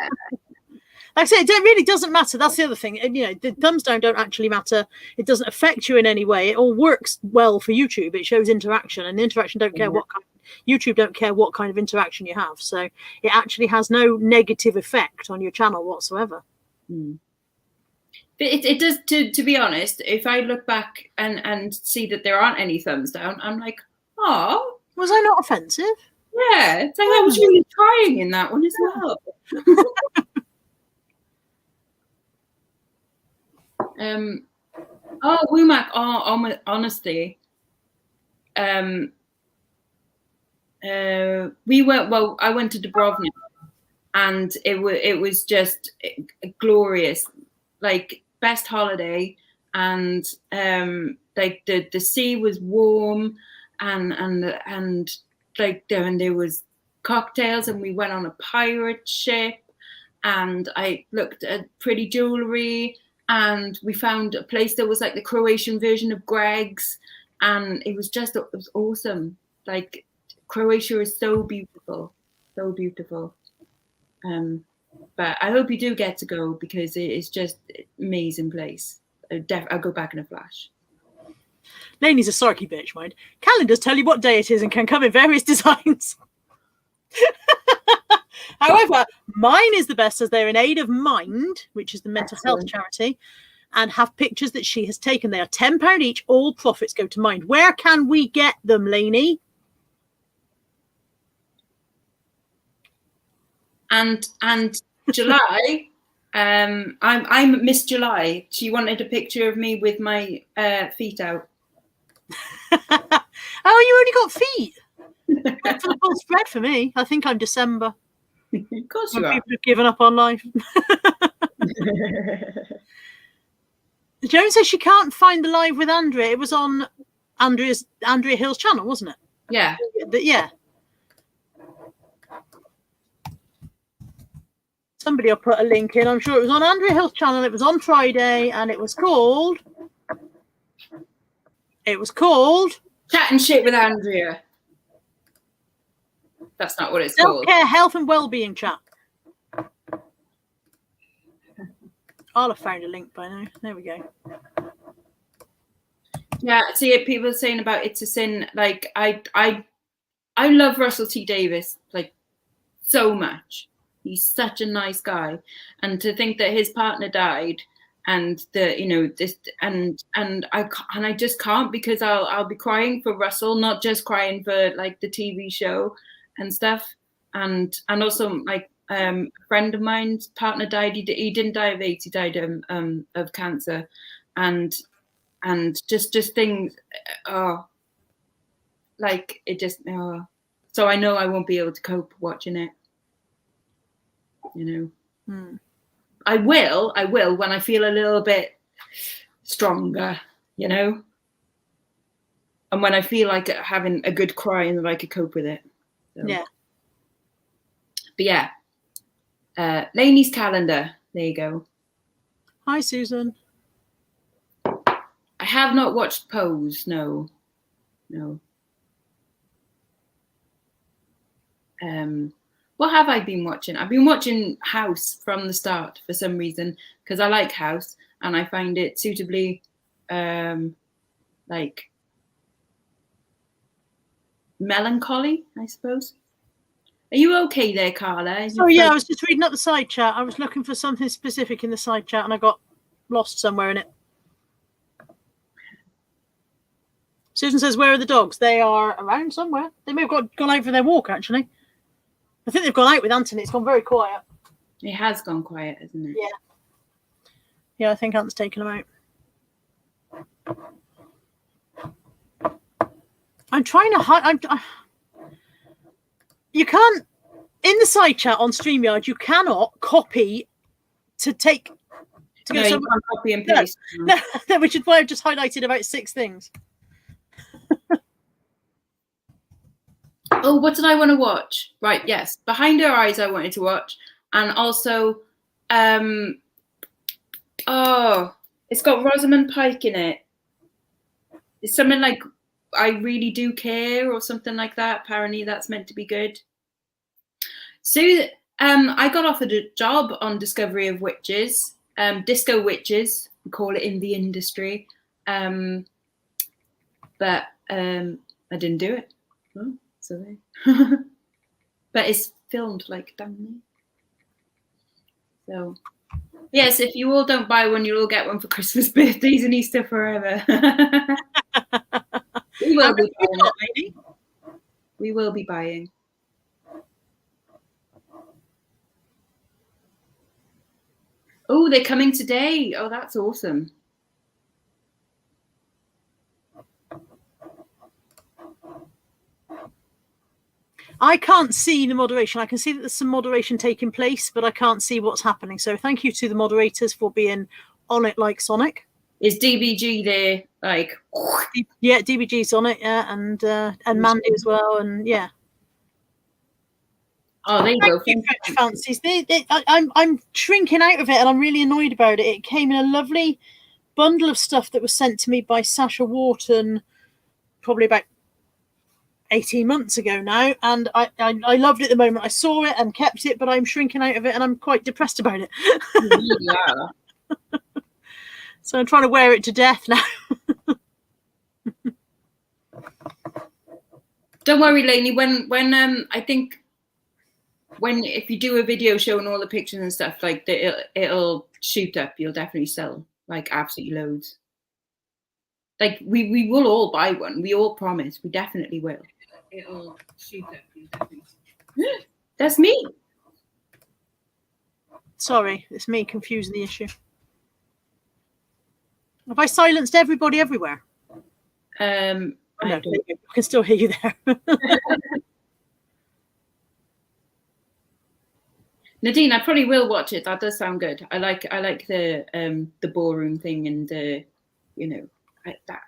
Like I say, it really doesn't matter. That's the other thing. You know, the thumbs down don't actually matter. It doesn't affect you in any way. It all works well for YouTube. It shows interaction, and the interaction don't care what kind. YouTube don't care what kind of interaction you have. So it actually has no negative effect on your channel whatsoever. But it does. To be honest, if I look back and see that there aren't any thumbs down, I'm like, oh, was I not offensive? Yeah, it's like I was really trying in that one as well. Womack, honestly, we went. Well, I went to Dubrovnik, and it was just glorious, like best holiday, and like the sea was warm, and like there was cocktails, and we went on a pirate ship, and I looked at pretty jewelry. And we found a place that was like the Croatian version of Greg's, and it was awesome. Like Croatia is so beautiful, so beautiful. But I hope you do get to go because it is just an amazing place. I'll go back in a flash. Lainey's a sarky bitch, mind. Calendars tell you what day it is and can come in various designs. However, mine is the best as they're in aid of Mind, which is the mental health charity, and have pictures that she has taken. They are £10 each. All profits go to Mind. Where can we get them, Lainey? And July, I'm Miss July. She wanted a picture of me with my feet out. Oh, you only got feet. For the full spread for me. I think I'm December. Of course you when are. People have given up on life. Joan says she can't find the live with Andrea. It was on Andrea Hill's channel, wasn't it? Yeah. Yeah. Somebody will put a link in. I'm sure it was on Andrea Hill's channel. It was on Friday, and it was called Chatting Shit with Andrea. That's not what it's called. Self-Care, Health and Wellbeing Chat. I'll have found a link by now. There we go. Yeah, see, people are saying about It's a Sin. Like, I love Russell T Davies like so much. He's such a nice guy, and to think that his partner died, and I just can't because I'll be crying for Russell, not just crying for like the TV show and stuff, and also like a friend of mine's partner died. He didn't die of AIDS. He died of cancer, and just things. Like it just. So I know I won't be able to cope watching it. You know, I will when I feel a little bit stronger. You know, and when I feel like having a good cry and that I could cope with it. So. Yeah. But yeah, Lainey's calendar. There you go. Hi, Susan. I have not watched Pose. No. What have I been watching? I've been watching House from the start for some reason, because I like House and I find it suitably like melancholy, I suppose. Are you okay there, Carla? Oh yeah, I was just reading up the side chat. I was looking for something specific in the side chat and I got lost somewhere in it. Susan says, where are the dogs? They are around somewhere. They may have gone out for their walk, actually. I think they've gone out with Anthony. It's gone very quiet. It has gone quiet, hasn't it? Yeah. Yeah, I think Ant's taken them out. I'm trying to hide. You can't, in the side chat on StreamYard, you cannot copy to take. To no, go you can't copy and paste. No, which is why I've just highlighted about 6 things. Oh, what did I want to watch? Right, yes. Behind Her Eyes I wanted to watch. And also, it's got Rosamund Pike in it. It's something like I Really Do Care or something like that. Apparently that's meant to be good. So I got offered a job on Discovery of Witches, Disco Witches, we call it in the industry. But I didn't do it. Oh, so there. But it's filmed like down there. So yes, if you all don't buy one, you'll all get one for Christmas, birthdays, and Easter forever. We will be buying. We will be buying. Oh, they're coming today. Oh, that's awesome. I can't see the moderation. I can see that there's some moderation taking place, but I can't see what's happening. So thank you to the moderators for being on it like Sonic. Is DBG there? Like, yeah, DBG's on it, yeah, and Mandy as well, and yeah. Oh, there you go. Fancies. I'm shrinking out of it, and I'm really annoyed about it. It came in a lovely bundle of stuff that was sent to me by Sasha Wharton, probably about 18 months ago now, and I loved it at the moment. I saw it and kept it, but I'm shrinking out of it, and I'm quite depressed about it. Yeah. So I'm trying to wear it to death now. Don't worry, Lainey. When I think if you do a video showing all the pictures and stuff, like it'll shoot up. You'll definitely sell like absolutely loads. Like we will all buy one. We all promise. We definitely will. It'll shoot up. You'll definitely sell. That's me. Sorry, it's me confusing the issue. Have I silenced everybody everywhere? No, I can still hear you there. Nadine, I probably will watch it. That does sound good. I like the ballroom thing and the, you know, that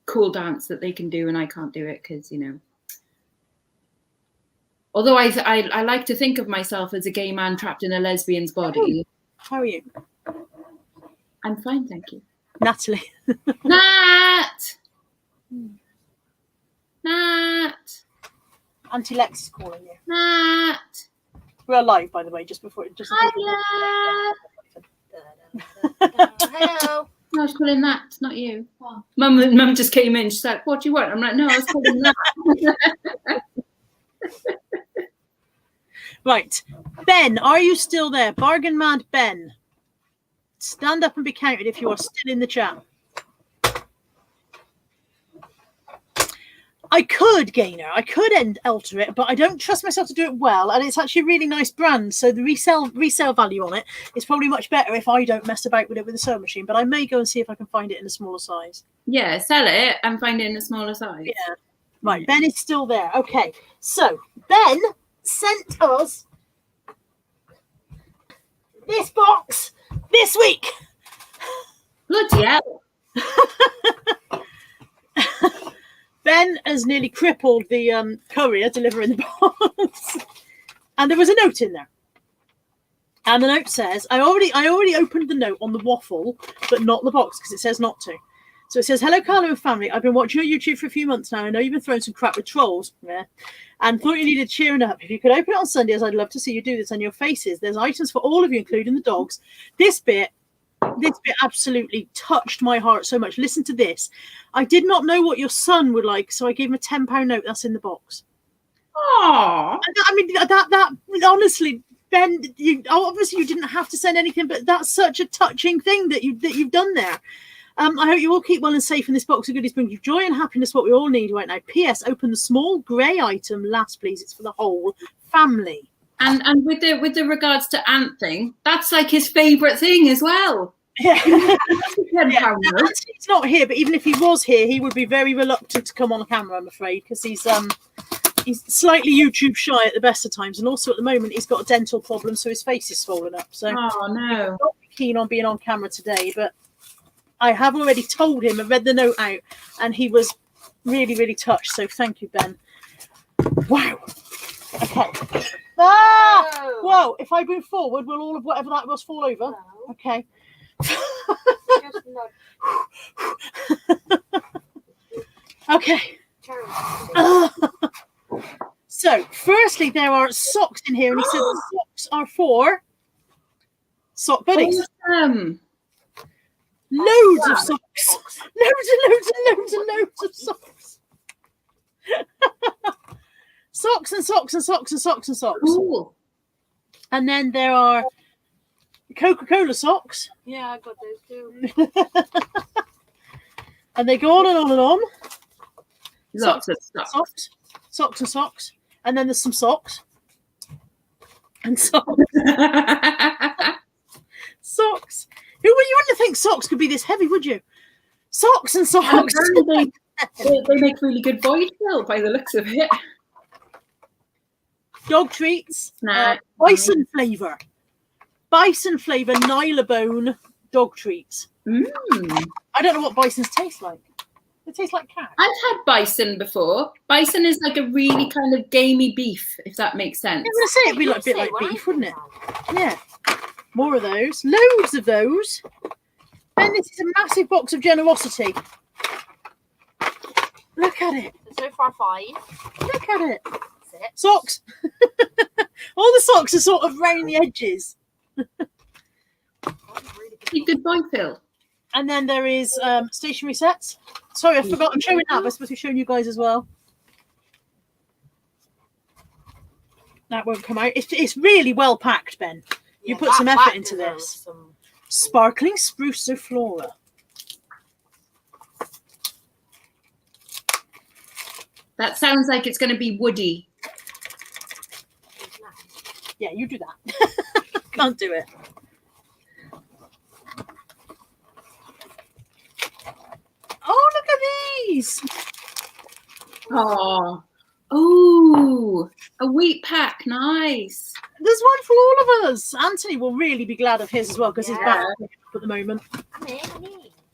cool dance that they can do, and I can't do it because, you know. Although I like to think of myself as a gay man trapped in a lesbian's body. How are you? I'm fine, thank you. Natalie. Nat. Auntie Lex is calling you. Nat. We're live, by the way, just before. Hello. Hello. No, I was calling Nat, not you. Oh. Mum just came in. She's like, "What do you want?" I'm like, "No, I was calling Nat." Right, Ben, are you still there? Bargain Mad Ben, stand up and be counted if you are still in the chat. I could, Gainer. I could alter it, but I don't trust myself to do it well. And it's actually a really nice brand, so the resale value on it is probably much better if I don't mess about with it with a sewing machine. But I may go and see if I can find it in a smaller size. Yeah, sell it and find it in a smaller size. Yeah. Right, Ben is still there. Okay, so Ben sent us this box this week. Bloody hell. Ben has nearly crippled the courier delivering the box. And there was a note in there. And the note says, I already opened the note on the waffle, but not the box because it says not to. So it says, hello, Carlo and family. I've been watching your YouTube for a few months now. I know you've been throwing some crap with trolls. Yeah. And thought you needed cheering up. If you could open it on Sundays, I'd love to see you do this on your faces. There's items for all of you, including the dogs. This bit absolutely touched my heart so much. Listen to this. I did not know what your son would like, so I gave him a £10 note. That's in the box. Aww. I mean, that honestly, Ben, obviously you didn't have to send anything, but that's such a touching thing that you've done there. I hope you all keep well and safe, and this box of goodies brings you joy and happiness, what we all need right now. P.S. Open the small grey item last, please. It's for the whole family. And with the regards to Ant thing, that's like his favourite thing as well. Yeah. He's not here, but even if he was here, he would be very reluctant to come on camera, I'm afraid, because he's slightly YouTube shy at the best of times, and also at the moment he's got a dental problem, so his face is swollen up. So oh no, he's not keen on being on camera today, but I have already told him and read the note out, and he was really, really touched. So thank you, Ben. Wow. Okay. Ah! Whoa! If I move forward, will all of whatever that was fall over? No. Okay. Okay. So, firstly, there are socks in here, and he said the socks are for sock buddies. Awesome. Loads of socks. Loads of socks. Socks and socks and socks and socks and socks. Cool. And then there are Coca-Cola socks. Yeah, I got those too. And they go on and on and on. Lots of socks. Socks and socks. And then there's some socks. And socks. Socks. You wouldn't think socks could be this heavy, would you? Socks and socks. They make really good void fill by the looks of it. Dog treats. Bison flavour. Bison flavour Nylabone dog treats. I don't know what bisons taste like. They taste like cat. I've had bison before. Bison is like a really kind of gamey beef, if that makes sense. I was going to say it'd be like a bit like beef, wouldn't it? Yeah. More of those. Loads of those. Ben, this is a massive box of generosity. Look at it. So far 5. Look at it. 6. Socks. All the socks are sort of round the edges. Good void fill. And then there is stationery sets. Sorry, I forgot. I'm showing that. I'm supposed to be showing you guys as well. That won't come out. It's really well packed, Ben. You put some effort into this. Sparkling spruce flora. That sounds like it's going to be woody. Yeah, you do that. Can't do it. Oh, look at these. Oh, a wheat pack. Nice. There's one for all of us. Anthony will really be glad of his as well, because he's back at the moment.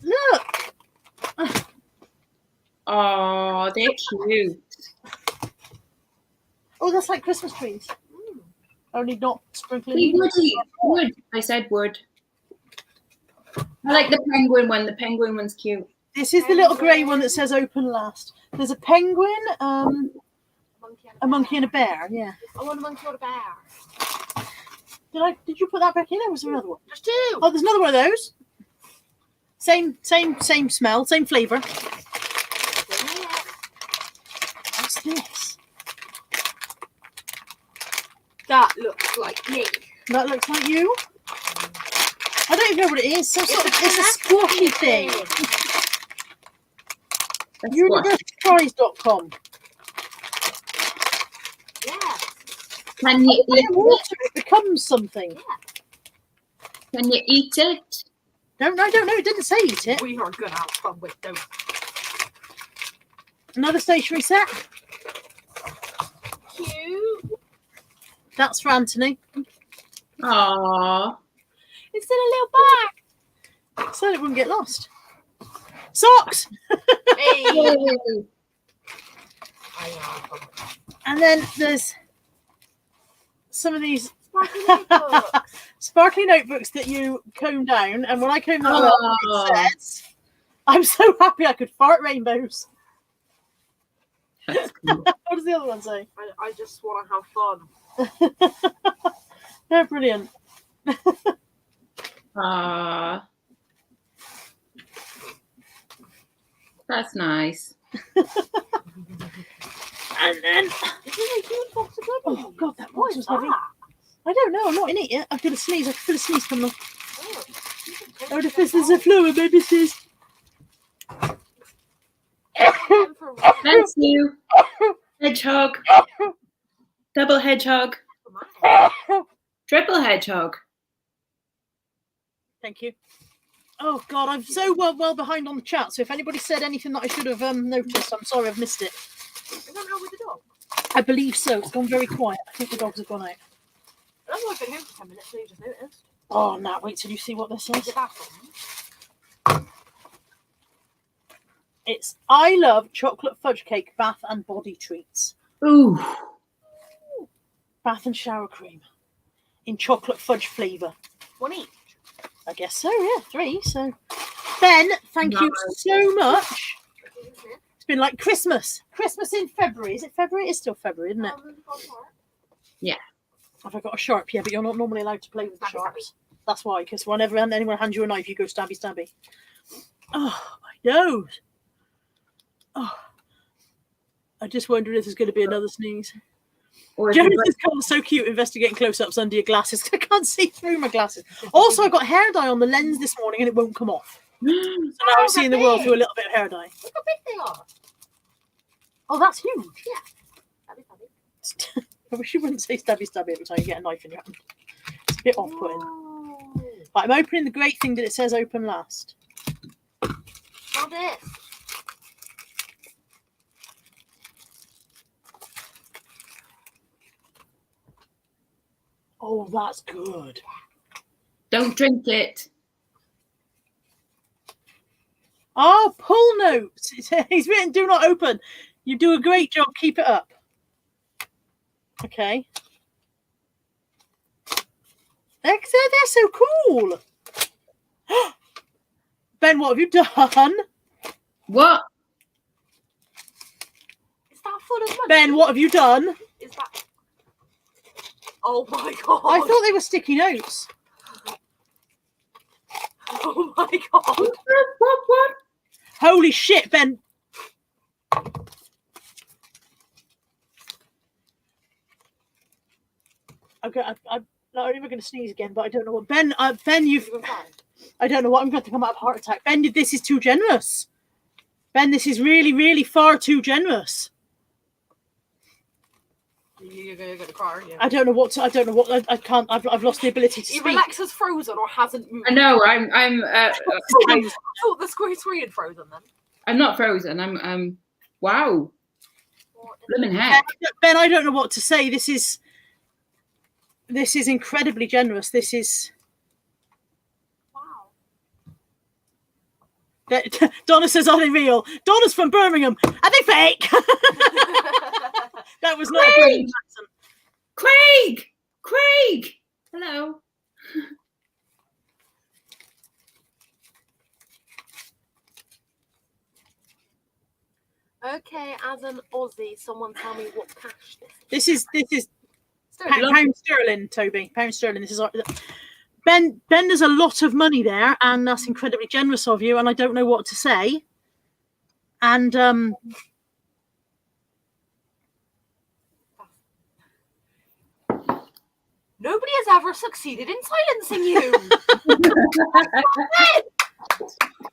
Look. Oh, they're cute. Oh, that's like Christmas trees. Only not sprinkling. Wood. I said wood. I like the penguin one. The penguin one's cute. This is the little grey one that says open last. There's a penguin, a monkey and a bear. Yeah. I want a monkey or a bear. Did you put that back in, or was there another one? There's 2. Oh, there's another one of those. Same smell, same flavour. What's this? That looks like me. That looks like you. I don't even know what it is. It's a squashy thing. Universalprize.com. Yeah. Can you eat it? It becomes something. Yeah. Can you eat it? I don't know. It didn't say eat it. We are going to have fun with those. Another stationery set. Cute. That's for Anthony. Aww. It's in a little bag. So it wouldn't get lost. Socks! Hey. And then there's some of these Sparkly notebooks. sparkly notebooks that you comb down. And when I comb that up, it says I'm so happy I could fart rainbows. That's cool. What does the other one say? I just want to have fun. They're brilliant. Ah, that's nice. And then, This is a huge box of goodies. oh god, that What box is was heavy. that? I don't know. I'm not in it yet. I've got a sneeze. I can feel a sneeze coming off. Oh, Oh, if this is a flu, maybe this is. Thanks you. Hedgehog. Double hedgehog. Triple hedgehog. Thank you. Oh god, I'm so well behind on the chat. So if anybody said anything that I should have noticed, I'm sorry I've missed it. Is that how with the dog? I believe so. It's gone very quiet. I think the dogs have gone out. I've only been home for 10 minutes, so you just noticed. Oh, now wait till you see what this Is is. it that one? It's I love chocolate fudge cake, bath and body treats. Ooh. Bath and shower cream in chocolate fudge flavour. One each. I guess so, yeah, 3. So, Ben, thank you so much. It's been like Christmas. Christmas in February. Is it February? It's still February, isn't it? Yeah. Have I got a sharp? Yeah, but you're not normally allowed to play with the sharps. That's why, because whenever anyone hands you a knife, you go stabby stabby. Oh, my nose. Oh. I just wonder if there's going to be another sneeze. Or if Jerry's is kind of so cute investigating close-ups under your glasses. I can't see through my glasses. Also, I got hair dye on the lens this morning and it won't come off. So now I'm seeing the world through a little bit of hair dye. Look how big they are. Oh, that's huge. Yeah. Stabby. I wish you wouldn't say stabby stabby every time you get a knife in your hand. It's a bit off-putting. Whoa. Right, I'm opening the great thing that it says open last. Not it. Oh, that's good. don't drink it. Oh, pull notes. He's written do not open. You do a great job. Keep it up. Okay. They're so cool. Ben, what have you done? What? Is that full of money? Ben, what have you done? Is that... Oh my god. I thought they were sticky notes. Oh my god. What? Holy shit, Ben. Okay, I'm not even going to sneeze again, but I don't know what. Ben, you've... I don't know what. I'm going to come out of a heart attack. Ben, this is too generous. Ben, this is really, really far too generous. You're going to get the car, yeah. I don't know what. I can't. I've lost the ability to speak. Relaxer's frozen or hasn't moved. I know. I'm Oh, the screen is frozen then. I'm not frozen. I'm. Wow. Blimmin' heck. Ben, I don't know what to say. This is incredibly generous. This is. Wow. Donna says, "Are they real?" Donna's from Birmingham. Are they fake? That was not a Birmingham accent. Craig. Hello. Okay, as an Aussie, someone tell me what cash This is Sterling. pound sterling, Toby. Pound sterling. This is Ben. There's a lot of money there, and that's incredibly generous of you. And I don't know what to say. And Nobody has ever succeeded in silencing you.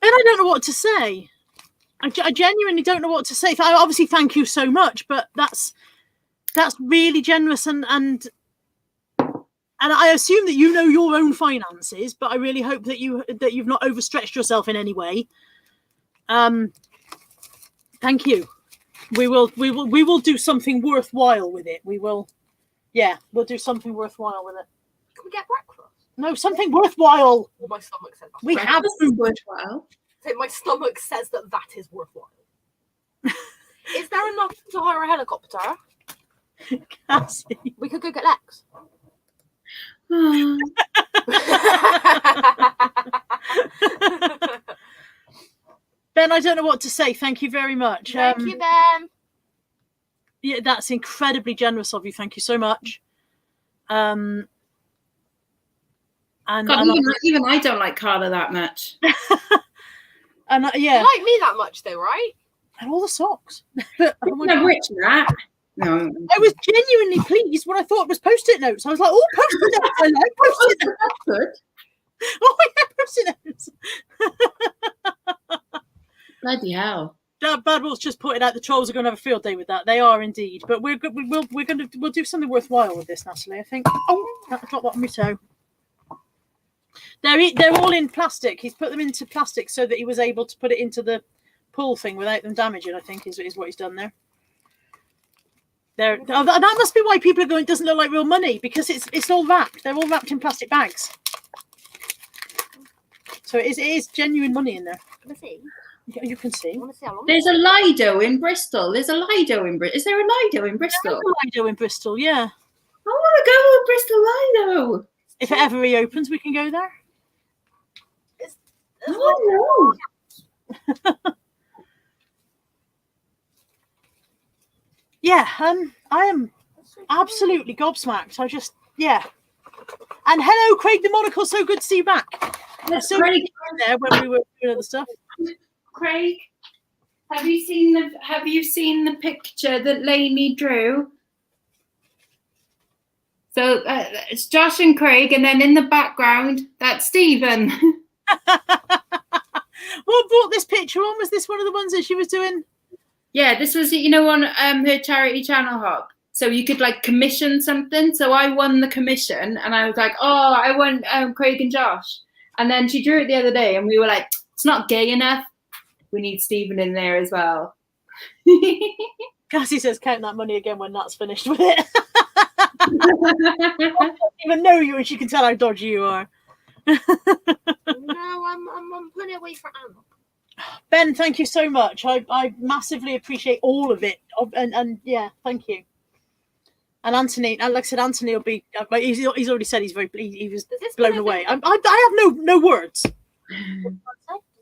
And I don't know what to say. I genuinely don't know what to say. I obviously thank you so much, but that's really generous, and I assume that you know your own finances, but I really hope that you've not overstretched yourself in any way. Thank you. We will do something worthwhile with it. We'll do something worthwhile with it. Can we get breakfast? No, something worthwhile. My stomach says that. We have food. Worthwhile. So my stomach says that is worthwhile. Is there enough to hire a helicopter? Cassie. We could go get Lex. Ben, I don't know what to say. Thank you very much. Thank you, Ben. Yeah, that's incredibly generous of you. Thank you so much. And God, even I don't like Carla that much. and yeah, You like me that much, though, right? and all the socks. Oh my No, God. rich that. No. I was genuinely pleased when I thought it was post-it notes. I was like, "Oh, post-it notes! I like post-it notes." That's good. Oh yeah, post-it notes. Bloody hell. Badwell's just pointed out the trolls are going to have a field day with that. They are indeed, but we'll do something worthwhile with this, Natalie. I think. Oh, I got that on my toe. They're all in plastic. He's put them into plastic so that he was able to put it into the pull thing without them damaging. I think is what he's done there. That must be why people are going. It doesn't look like real money because it's all wrapped. They're all wrapped in plastic bags. So it is genuine money in there. Can I see? You can see. I want to see how long. There's a Lido in Bristol. Is there a Lido in Bristol? There's a Lido in Bristol, yeah. I want to go to Bristol Lido. If it ever reopens, we can go there. Oh no. Yeah, I am absolutely gobsmacked. Yeah. And hello, Craig the Monocle. So good to see you back. Yes, So Craig. there when we were doing other stuff. Craig, have you seen the picture that Lainey drew? So it's Josh and Craig, and then in the background, that's Stephen. What brought this picture on? Was this one of the ones that she was doing? Yeah, this was, on her charity channel hub. So you could like commission something. So I won the commission and I was like, oh, I want Craig and Josh. And then she drew it the other day and we were like, it's not gay enough. We need Stephen in there as well. Cassie says, count that money again when that's finished with it. I don't even know you and she can tell how dodgy you are. No, I'm putting it away for Anna. Ben, thank you so much. I massively appreciate all of it. And yeah, thank you. And Anthony, like I said, Anthony will be. He's already said he was blown away. I have no words. Does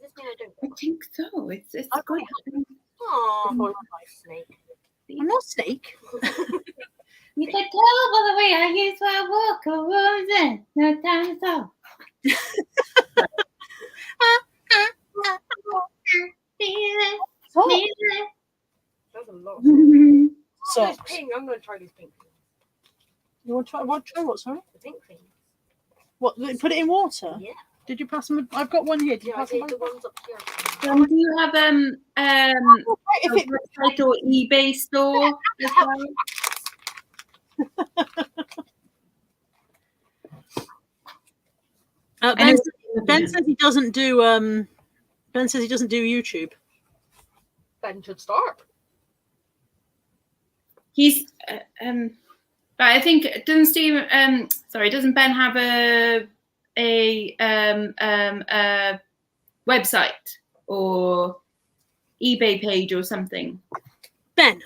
this mean I don't? I think so. It's good. Oh, I'm a snake. I'm not a snake. You can tell by the way I use my walk around in. No time at all. That's a lot. So, Pink. I'm going to try these pink things. you want to try what? Sorry. The pink things. What? Put it in water? Yeah. Did you pass them? I've got one here. Did you Yeah, I pass them? did the ones up here. Do you have If a website or eBay store as well? Ben says he doesn't do. Ben says he doesn't do YouTube. Ben should start. He's but I think doesn't Ben have a website or eBay page or something? Ben,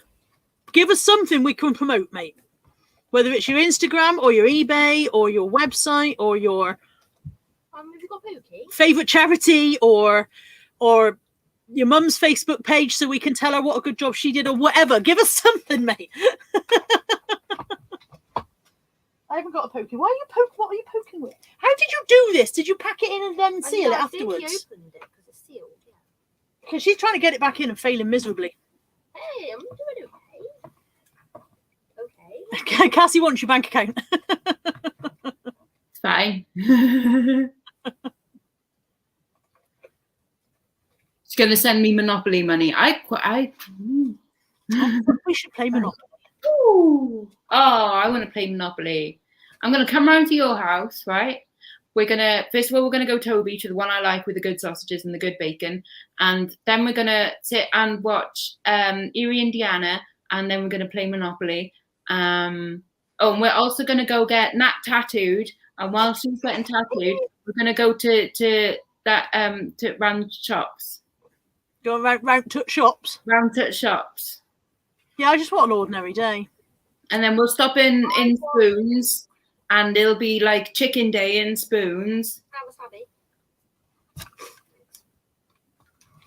give us something we can promote, mate. Whether it's your Instagram or your eBay or your website or your Have you got Pookie? favorite charity or your mum's Facebook page so we can tell her what a good job she did or whatever. Give us something, mate. I haven't got a pokey. What are you poking with? How did you do this? Did you pack it in and then seal it afterwards? I think he opened it because it's sealed. Yeah. Because she's trying to get it back in and failing miserably. Hey, I'm doing okay. Okay. Cassie wants your bank account. It's fine. She's going to send me Monopoly money. We should play Monopoly. Ooh. Oh, I want to play Monopoly. I'm going to come round to your house, right? First of all, we're going to go Toby to the one I like with the good sausages and the good bacon. And then we're going to sit and watch Erie, Indiana. And then we're going to play Monopoly. And we're also going to go get Nat tattooed. And while she's getting tattooed, we're going to go to round shops. Go round to shops. Round to shops. Yeah, I just want an ordinary day. And then we'll stop in Spoons. And it'll be like chicken day in Spoons. That was happy.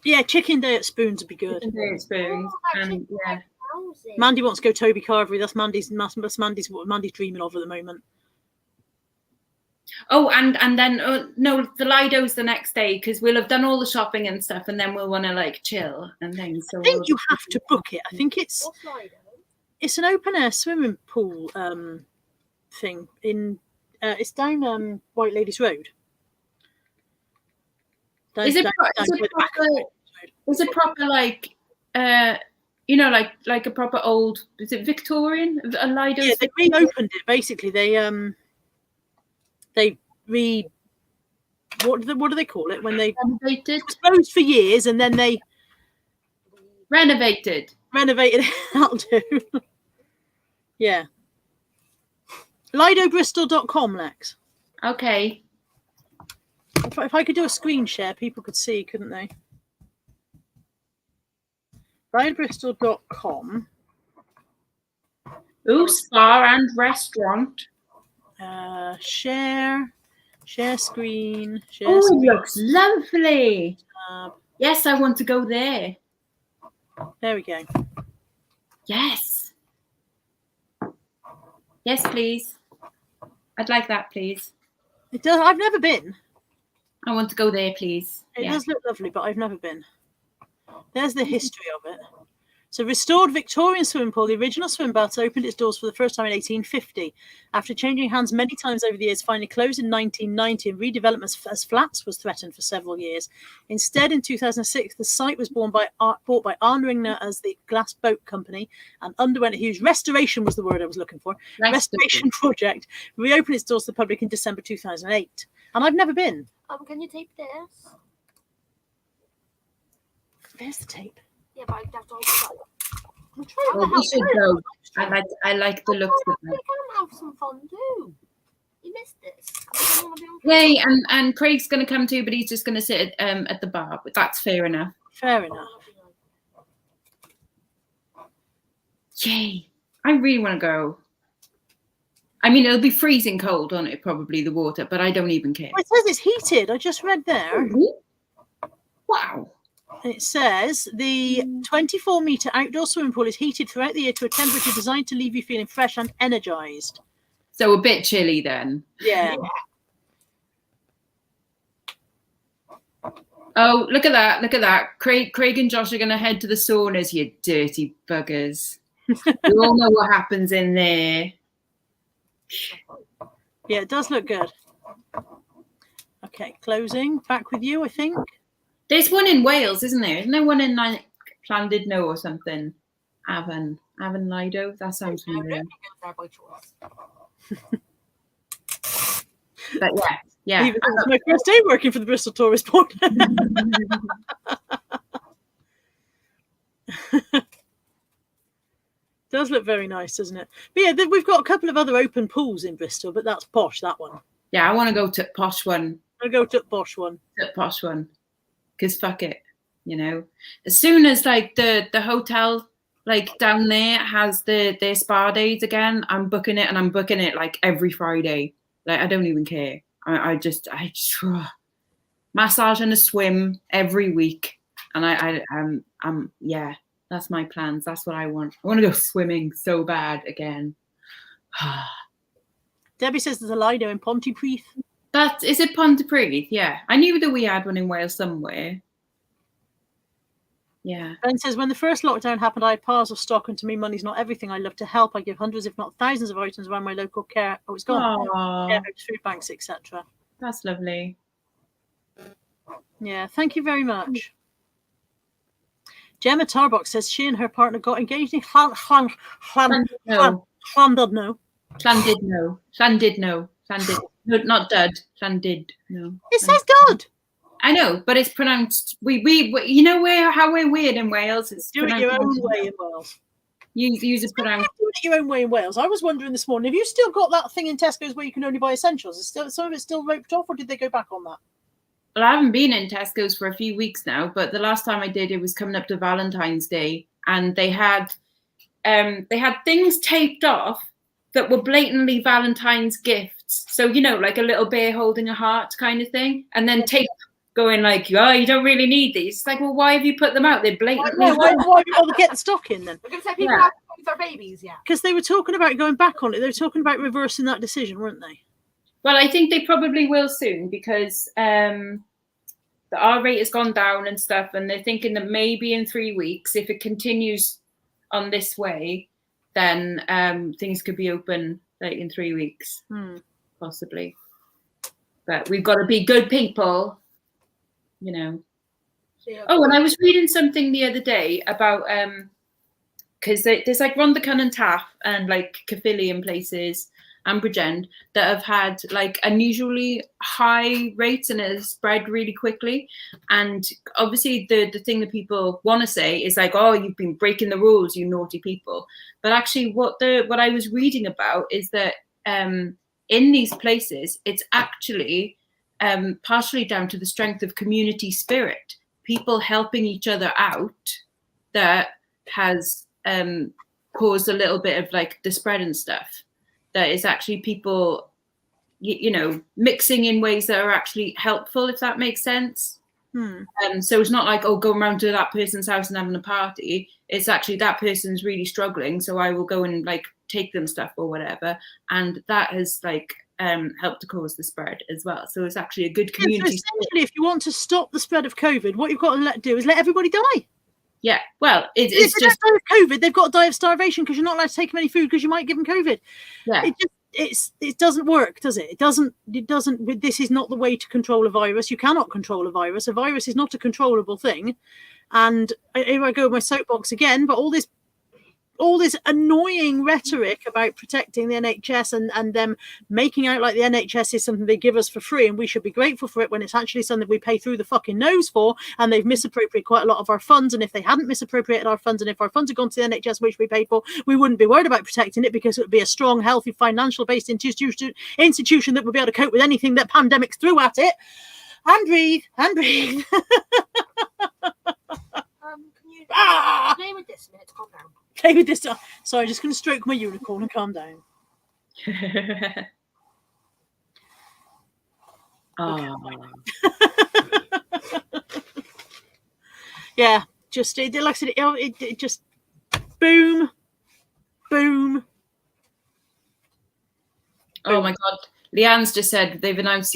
Yeah, chicken day at Spoons would be good. Chicken day at Spoons. Oh, And yeah. Housing. Mandy wants to go Toby Carvery. That's what Mandy's dreaming of at the moment. Oh, and then no, the Lido's the next day because we'll have done all the shopping and stuff, and then we'll want to like chill and things. So I think you have to book it. I think it's What's Lido? an open air swimming pool thing in it's down White Ladies Road. Is it proper like you know, like a proper old, is it Victorian? A Lido's? Yeah, they reopened it basically. What do they call it when they renovated? It was closed for years and then they renovated it. That'll do. Yeah. LidoBristol.com, Lex. Okay. If I could do a screen share, people could see, couldn't they? LidoBristol.com. Ooh, spa and restaurant. Share screen. Oh, it looks lovely. Yes, I want to go there. There we go. Yes. Yes, please. I'd like that, please. It does. I've never been. I want to go there, please. It does look lovely, but I've never been. There's the history of it. So, restored Victorian swimming pool. The original swim baths opened its doors for the first time in 1850. After changing hands many times over the years, finally closed in 1990, and redevelopment as flats was threatened for several years. Instead, in 2006, the site was bought by Arnringer as the Glass Boat Company and underwent a huge restoration, was the word I was looking for. Restoration project. Reopened its doors to the public in December 2008. And I've never been. Can you tape this? There's the tape. Yeah, but I'd have to also. I'm Well, we should go. I like the looks of We it. can have some fun too. You missed this. I don't wanna be on Yay, and Craig's going to come too, but he's just going to sit at the bar. But that's fair enough. Fair enough. Yay. I really want to go. I mean, it'll be freezing cold on it, probably, the water, but I don't even care. Well, it says it's heated. I just read there. Wow. It says the 24-meter outdoor swimming pool is heated throughout the year to a temperature designed to leave you feeling fresh and energized. So a bit chilly then. Yeah. Oh, look at that. Look at that. Craig and Josh are going to head to the saunas, you dirty buggers. We all know what happens in there. Yeah, it does look good. Okay, closing. Back with you, I think. There's one in Wales, isn't there? Isn't there one in like Llandudno or something? Avon Lido. That sounds familiar. But yeah. Even though it's my first day working for the Bristol Tourist Board. Does look very nice, doesn't it? But yeah, we've got a couple of other open pools in Bristol, but that's posh, that one. Yeah, I want to go to posh one. I'll go to posh one. Posh one. Because fuck it, you know. As soon as like the hotel like down there has their spa days again, I'm booking it, and I'm booking it like every Friday. Like I don't even care. I just massage and a swim every week, and yeah, that's my plans. That's what I want. I want to go swimming so bad again. Debbie says there's a Lido in Pontypridd. Is it Pontypridd? Yeah, I knew that we had one in Wales somewhere. Yeah. Ben says, when the first lockdown happened, I had piles of stock, and to me, money's not everything. I love to help. I give hundreds, if not thousands, of items around my local care. Oh, it's gone. Care homes, food banks, etc. That's lovely. Yeah, thank you very much. Gemma Tarbox says she and her partner got engaged in Llandudno. No, not Dud. Llandudno. It says Dud. I know, but it's pronounced. We you know how we're weird in Wales. It's do it your own way in Wales. Use it pronounced. Do it your own way in Wales. I was wondering this morning, have you still got that thing in Tesco's where you can only buy essentials? Is still some of it still roped off, or did they go back on that? Well, I haven't been in Tesco's for a few weeks now, but the last time I did, it was coming up to Valentine's Day, and they had things taped off that were blatantly Valentine's gifts. So, you know, like a little bear holding a heart kind of thing, and then tape going like, oh, you don't really need these. It's like, well, why have you put them out? They're blatantly. Why have you bother get the stock in then? I'm going to say people have their babies, yeah. Because they were talking about going back on it. They were talking about reversing that decision, weren't they? Well, I think they probably will soon because the R rate has gone down and stuff, and they're thinking that maybe in 3 weeks, if it continues on this way, then things could be open like in 3 weeks, possibly. But we've got to be good people, you know. Yeah. Oh, and I was reading something the other day about because there's like Rhondda and Taff and like Caerphilly and places and Bridgend that have had like unusually high rates and it has spread really quickly. And obviously the thing that people want to say is like, oh, you've been breaking the rules, you naughty people. But actually what I was reading about is that in these places, it's actually partially down to the strength of community spirit, people helping each other out that has caused a little bit of like the spread and stuff. That is actually people, you know, mixing in ways that are actually helpful, if that makes sense. So it's not like, oh, go around to that person's house and having a party. It's actually that person's really struggling, so I will go and like take them stuff or whatever. And that has like helped to cause the spread as well. So it's actually a good community. So essentially, if you want to stop the spread of COVID, what you've got to do is let everybody die. Yeah, well, it's if just die of COVID. They've got to die of starvation because you're not allowed to take them any food because you might give them COVID. Yeah, it doesn't work, does it? It doesn't. This is not the way to control a virus. You cannot control a virus. A virus is not a controllable thing. And here I go with my soapbox again. But all this annoying rhetoric about protecting the NHS and them making out like the NHS is something they give us for free and we should be grateful for it when it's actually something we pay through the fucking nose for, and they've misappropriated quite a lot of our funds. And if they hadn't misappropriated our funds, and if our funds had gone to the NHS which we paid for, we wouldn't be worried about protecting it because it would be a strong, healthy, financial based institution that would be able to cope with anything that pandemics threw at it. And breathe. Play with this minute, calm down. Play with this. Sorry, just going to stroke my unicorn and calm down. Yeah, just like I said, it just boom. Oh my God, Leanne's just said they've announced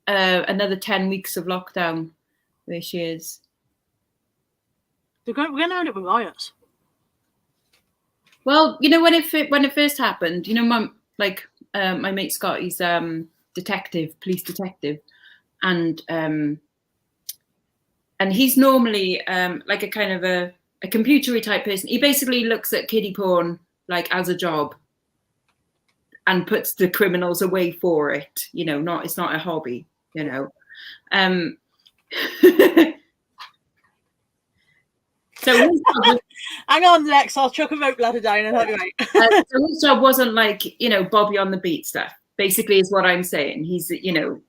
another 10 weeks of lockdown where she is. We're going to end up with riots. Well, you know, when it first happened, you know, my mate Scott, he's police detective, and he's normally like a kind of a computery type person. He basically looks at kiddie porn like as a job and puts the criminals away for it. You know, it's not a hobby. You know. So hang on, Lex, I'll chuck a vote ladder down and help you out. So his job wasn't like, you know, Bobby on the beat stuff, basically is what I'm saying. He's, you know,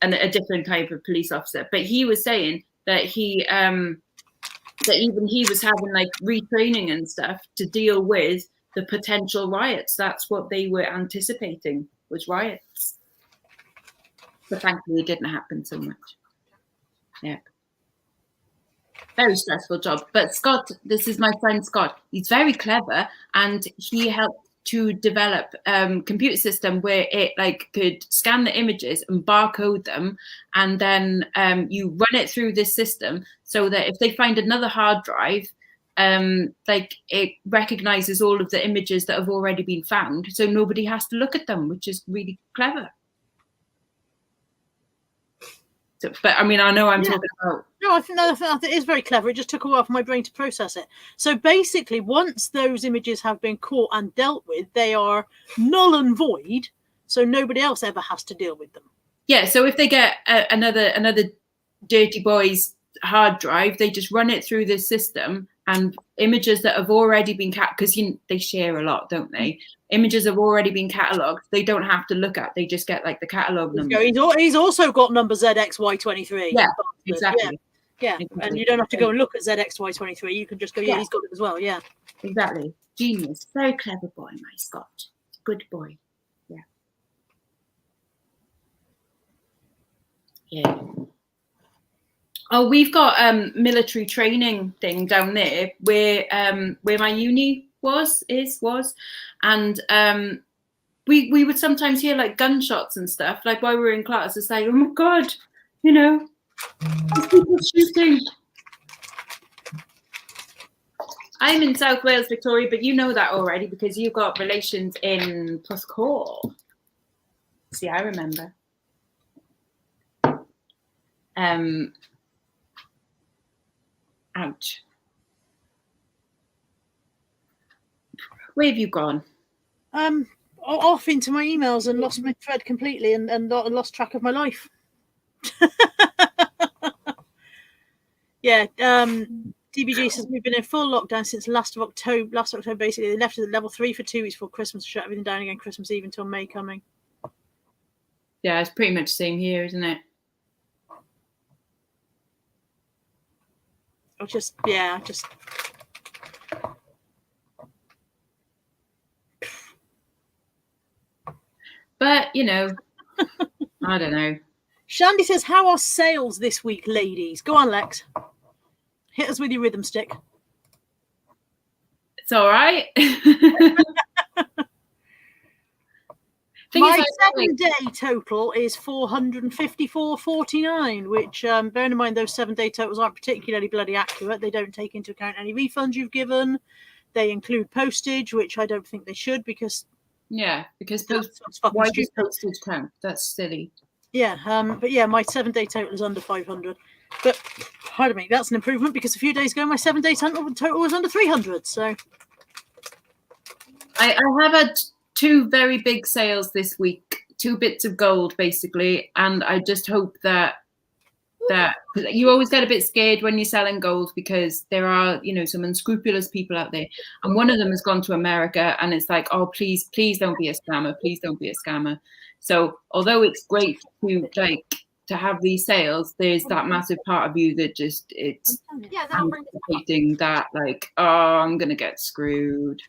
a different type of police officer. But he was saying that that even he was having like retraining and stuff to deal with the potential riots. That's what they were anticipating, was riots. But thankfully it didn't happen so much. Yeah. Very stressful job. But Scott, this is my friend Scott. He's very clever, and he helped to develop computer system where it like could scan the images and barcode them, and then you run it through this system so that if they find another hard drive, like it recognizes all of the images that have already been found, so nobody has to look at them, which is really clever. So, but I mean, I know I'm talking about. No, I think that is very clever. It just took a while for my brain to process it. So basically, once those images have been caught and dealt with, they are null and void. So nobody else ever has to deal with them. Yeah. So if they get another dirty boy's hard drive, they just run it through this system, and images that have already been because they share a lot, don't they? Images have already been catalogued. They don't have to look at. They just get like the catalogue number. He's also got number ZXY23. Yeah, exactly. Yeah, exactly. And you don't have to go and look at ZXY23. You can just go, he's got it as well. Yeah, exactly. Genius. Very clever boy, my Scott. Good boy. Yeah. Yeah. Oh, we've got military training thing down there where my uni was, and we would sometimes hear like gunshots and stuff. Like while we were in class, it's like, oh my god, you know, there's people shooting. I'm in South Wales, Victoria, but you know that already because you've got relations in Porthcawl. See, I remember. Ouch. Where have you gone? Off into my emails and lost my thread completely and lost track of my life. Yeah. DBG says we've been in full lockdown since last October. Basically, they left us at level 3 for 2 weeks before Christmas to shut everything down again Christmas Eve until May coming. Yeah, it's pretty much the same here, isn't it? But, you know, I don't know. Shandy says, how are sales this week, ladies? Go on, Lex. Hit us with your rhythm stick. It's all right. My 7-day total is 454.49, which, bearing in mind those 7-day totals aren't particularly bloody accurate. They don't take into account any refunds you've given. They include postage, which I don't think they should because... Yeah, because why does postage count? That's silly. Yeah, but yeah, my 7-day total is under 500. But, pardon me, that's an improvement because a few days ago my 7-day total was under 300, so... I have had 2 very big sales this week, 2 bits of gold basically, and I just hope that you always get a bit scared when you're selling gold because there are, you know, some unscrupulous people out there, and one of them has gone to America and it's like, oh, please don't be a scammer, please don't be a scammer. So although it's great to have these sales, there's that massive part of you that just it's anticipating that like, oh, I'm gonna get screwed.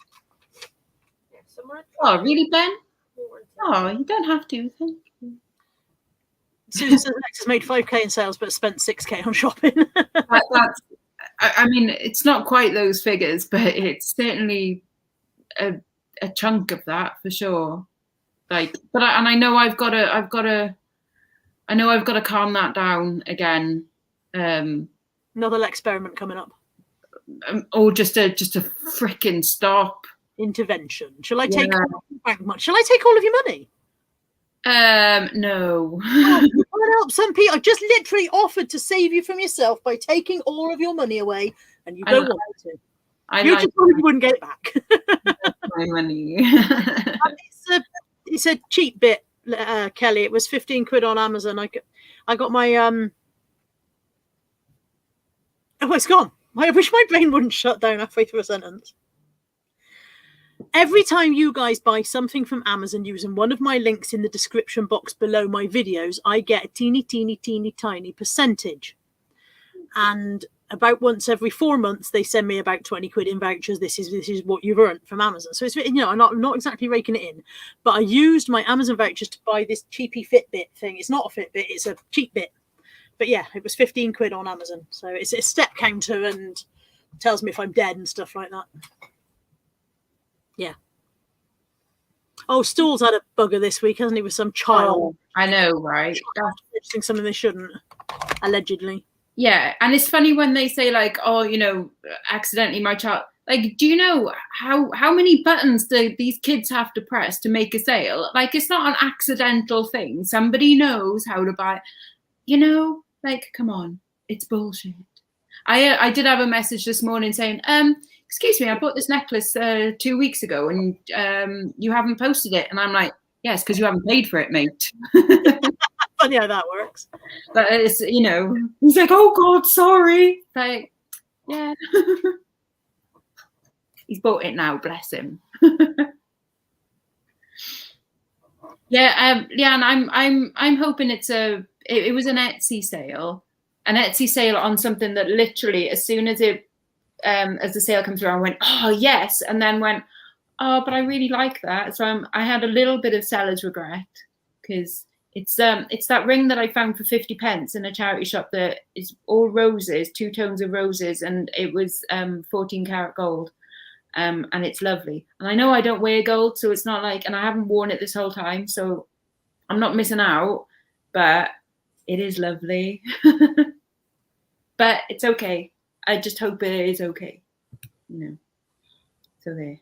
Oh, really, Ben? Oh, you don't have to. Thank you. Susan says Lex has made 5k in sales, but spent 6k on shopping. I mean, it's not quite those figures, but it's certainly a chunk of that for sure. Like, I know I've got to calm that down again. Another experiment coming up. Or just a frickin' stop. Intervention. Shall I take all of your money? No. Help some people. I just literally offered to save you from yourself by taking all of your money away, and you don't want to. You just thought you wouldn't get it back. My money. It's a cheap bit, Kelly. It was 15 quid on Amazon. I got my oh, it's gone. I wish my brain wouldn't shut down halfway through a sentence. Every time you guys buy something from Amazon using one of my links in the description box below my videos, I get a teeny tiny percentage. And about once every 4 months, they send me about 20 quid in vouchers. This is what you've earned from Amazon. So it's, you know, I'm not exactly raking it in, but I used my Amazon vouchers to buy this cheapy Fitbit thing. It's not a Fitbit, it's a cheap bit. But yeah, it was 15 quid on Amazon. So it's a step counter and tells me if I'm dead and stuff like that. Yeah. Oh, Stool's had a bugger this week, hasn't he, with some child? Oh, I know, right? Doing something they shouldn't, allegedly. Yeah, and it's funny when they say like, oh, you know, accidentally my child. Like, do you know how many buttons do these kids have to press to make a sale? Like, it's not an accidental thing. Somebody knows how to buy. You know, like, come on, it's bullshit. I did have a message this morning saying, excuse me, I bought this necklace 2 weeks ago and you haven't posted it. And I'm like, yes, because you haven't paid for it, mate. Funny how that works. But it's, you know, he's like, oh God, sorry. Like, yeah. He's bought it now, bless him. Yeah, and I'm hoping it was an Etsy sale on something that literally as soon as the sale came through, I went, oh yes, and then went, oh, but I really like that. So I had a little bit of seller's regret because It's that ring that I found for 50p in a charity shop that is all roses, 2 tones of roses, and it was 14 karat gold. And it's lovely. And I know I don't wear gold, so it's not like, and I haven't worn it this whole time, so I'm not missing out, but it is lovely. But it's okay. I just hope it is okay. So there.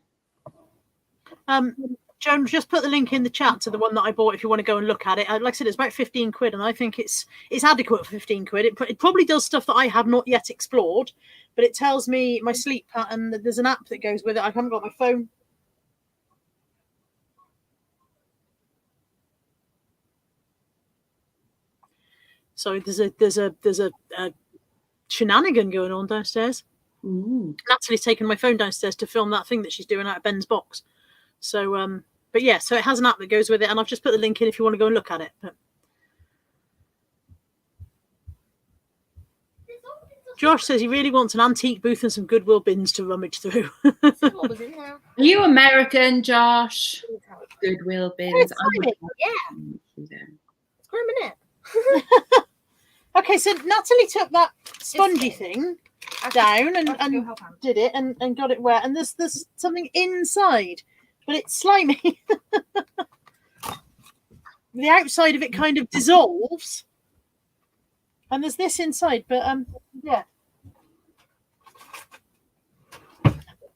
Joan, just put the link in the chat to the one that I bought if you want to go and look at it. Like I said, it's about 15 quid, and I think it's adequate for 15 quid. It probably does stuff that I have not yet explored, but it tells me my sleep pattern. There's an app that goes with it. I haven't got my phone. So there's a shenanigan going on downstairs. Ooh. Natalie's taken my phone downstairs to film that thing that she's doing out of Ben's box. So but yeah, so it has an app that goes with it, and I've just put the link in if you want to go and look at it. But Josh says he really wants an antique booth and some Goodwill bins to rummage through. Are you American, Josh? Goodwill bins. Yeah. For a minute. Okay, so Natalie took that spongy thing down and did it and got it wet, and there's something inside, but it's slimy. The outside of it kind of dissolves, and there's this inside, but yeah.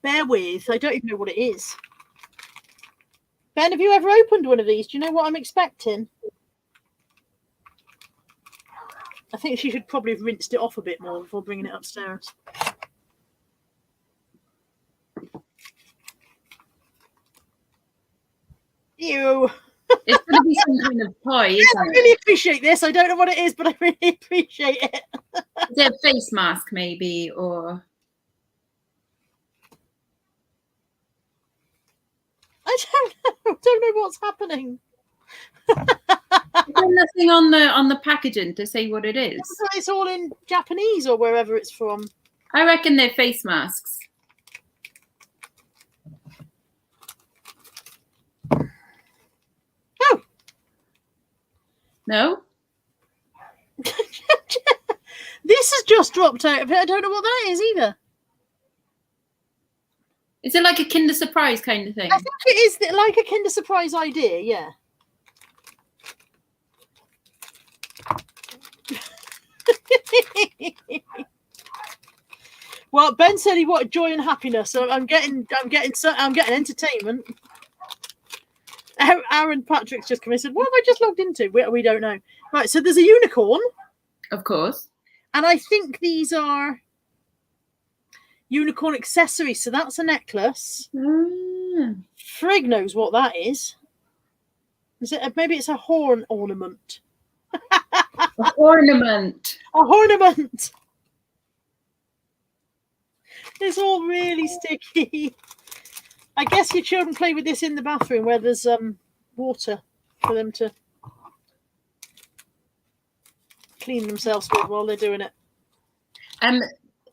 Bear with, I don't even know what it is. Ben, have you ever opened one of these? Do you know what I'm expecting? I think she should probably have rinsed it off a bit more before bringing it upstairs. Ew. It's going to be some kind of toy, isn't I really appreciate this. I don't know what it is, but I really appreciate it. Is it a face mask, maybe, or? I don't know what's happening. Is there nothing on the packaging to say what it is? It's all in Japanese or wherever it's from. I reckon they're face masks. Oh. No? This has just dropped out of it. I don't know what that is either. Is it like a Kinder Surprise kind of thing? I think it is like a Kinder Surprise idea, yeah. Well, Ben said he wanted joy and happiness, so I'm getting entertainment. Aaron Patrick's just come in and said, "What have I just logged into?" We don't know. Right, so there's a unicorn, of course, and I think these are unicorn accessories. So that's a necklace. Frig knows what that is. Is it? Maybe it's a horn ornament. A ornament. A ornament. It's all really sticky. I guess your children play with this in the bathroom where there's water for them to clean themselves with while they're doing it.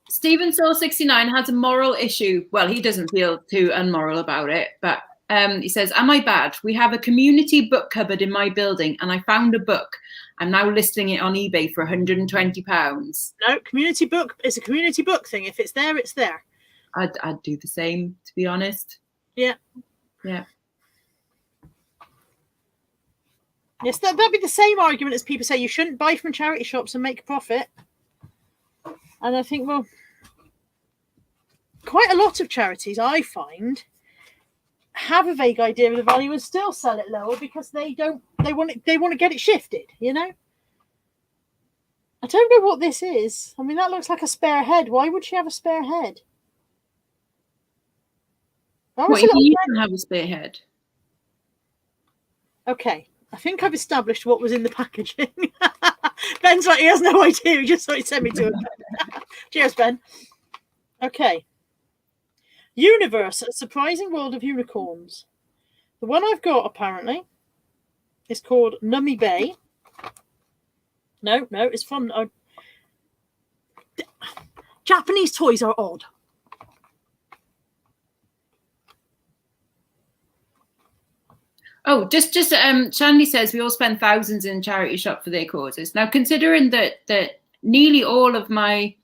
Stephen Soul 69 has a moral issue. Well, he doesn't feel too unmoral about it, but he says, "Am I bad? We have a community book cupboard in my building, and I found a book. I'm now listing it on eBay for £120. No, community book is a community book thing. If it's there, it's there. I'd do the same, to be honest. Yeah. Yeah. Yes, that'd be the same argument as people say you shouldn't buy from charity shops and make a profit. And I think, well, quite a lot of charities, I find, have a vague idea of the value and still sell it lower because they want to get it shifted, you know. I don't know what this is. I mean, that looks like a spare head. Why would she have a spare head? What, you can have a spare head? Okay, I think I've established what was in the packaging. Ben's like, he has no idea. He just thought he'd send me to him. Cheers, Ben. Okay. Universe, a surprising world of unicorns. The one I've got, apparently, is called Nummy Bay. No, it's from... Japanese toys are odd. Oh, just Shanley says we all spend thousands in charity shop for their causes. Now, considering that nearly all of my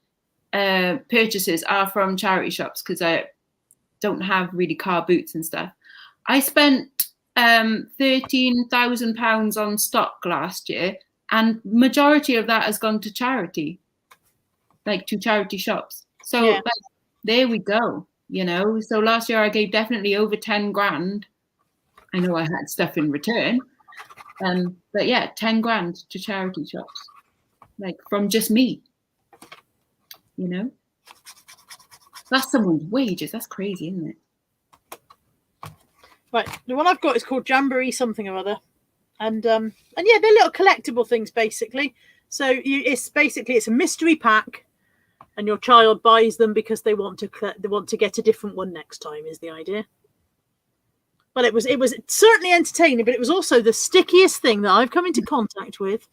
purchases are from charity shops because I don't have really car boots and stuff, I spent £13,000 on stock last year, and majority of that has gone to charity, like to charity shops. So Yeah. like, there we go. You know, so last year I gave definitely over 10 grand. I know I had stuff in return, but yeah, 10 grand to charity shops, like from just me. You know, that's someone's wages. That's crazy, isn't it? Right, the one I've got is called Jamboree something or other, and yeah, they're little collectible things basically. So it's a mystery pack, and your child buys them because they want to get a different one next time. Is the idea? Well, it was certainly entertaining, but it was also the stickiest thing that I've come into contact with